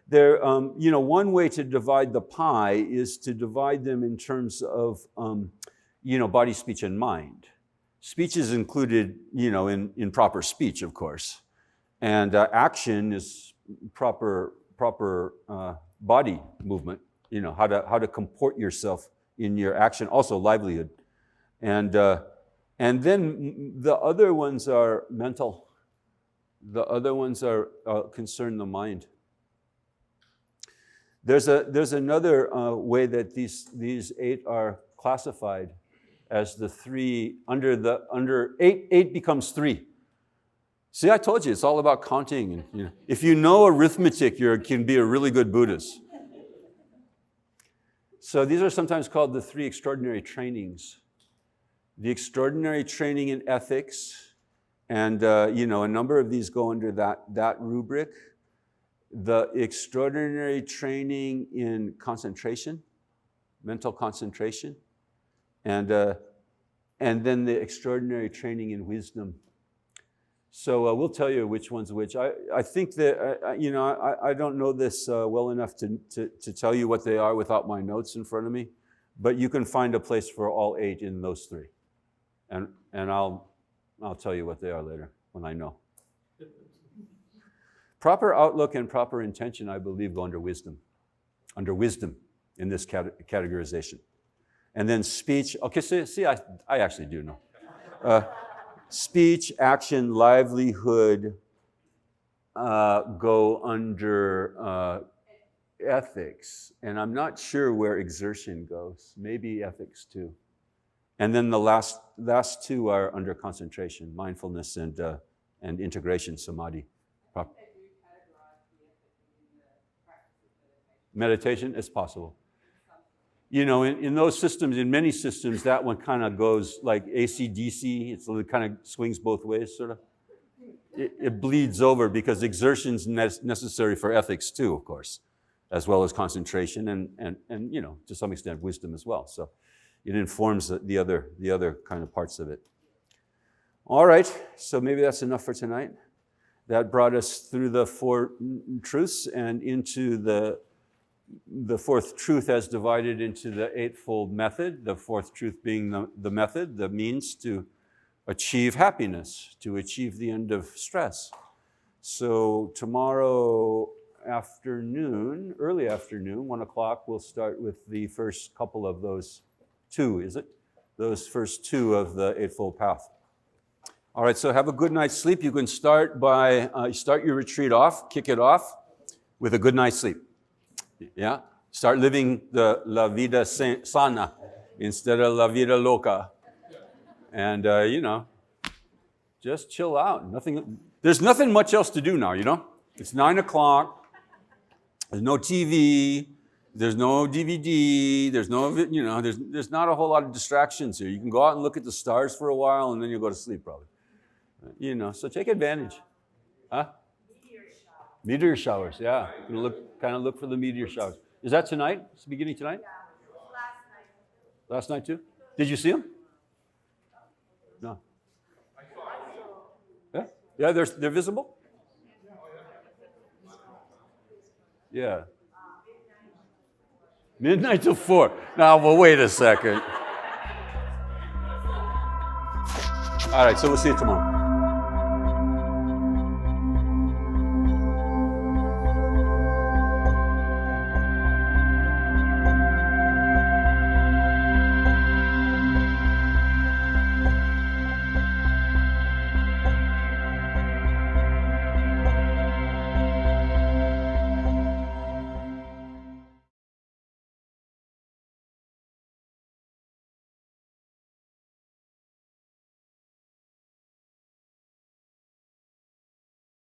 Speaker 1: One way to divide the pie is to divide them in terms of, body, speech, and mind. Speech is included, in proper speech, of course, and action is proper body movement. How to comport yourself in your action, also livelihood, and then the other ones are mental. The other ones are concern the mind. There's another way that these eight are classified as the three under eight becomes three. See, I told you it's all about counting, and if you know arithmetic, you can be a really good Buddhist. So these are sometimes called the three extraordinary trainings. The extraordinary training in ethics, and a number of these go under that rubric. The extraordinary training in concentration, mental concentration, and then the extraordinary training in wisdom. So we'll tell you which one's which. I think that, I don't know this well enough to tell you what they are without my notes in front of me, but you can find a place for all eight in those three. And I'll tell you what they are later when I know. Proper outlook and proper intention, I believe, go under wisdom in this categorization. And then speech, okay, see, I actually do know. Speech, action, livelihood go under ethics. And I'm not sure where exertion goes. Maybe ethics too. And then the last two are under concentration, mindfulness and integration, samadhi. Meditation is possible. In those systems, in many systems, that one kind of goes like AC/DC. It kind of swings both ways, sort of. It bleeds over because exertion's necessary for ethics too, of course, as well as concentration and to some extent wisdom as well. So it informs the other kind of parts of it. All right, so maybe that's enough for tonight. That brought us through the four truths and into the fourth truth as divided into the eightfold method, the fourth truth being the method, the means to achieve happiness, to achieve the end of stress. So tomorrow afternoon, early afternoon, 1 o'clock, we'll start with the first couple of those two, is it? Those first two of the Eightfold Path. All right, so have a good night's sleep. You can start your retreat off, kick it off with a good night's sleep. Yeah, start living the la vida sana instead of la vida loca, and just chill out. There's nothing much else to do now. It's 9 o'clock. There's no TV. There's no DVD. There's no there's not a whole lot of distractions here. You can go out and look at the stars for a while, and then you'll go to sleep probably. So take advantage. Huh? Meteor showers, yeah. Look for the meteor showers. Is that tonight? It's the beginning tonight?
Speaker 2: Yeah, last night.
Speaker 1: Last night too? Did you see them? No. Yeah, they're visible? Yeah. Midnight to 4. Now, well, wait a second. All right, so we'll see you tomorrow.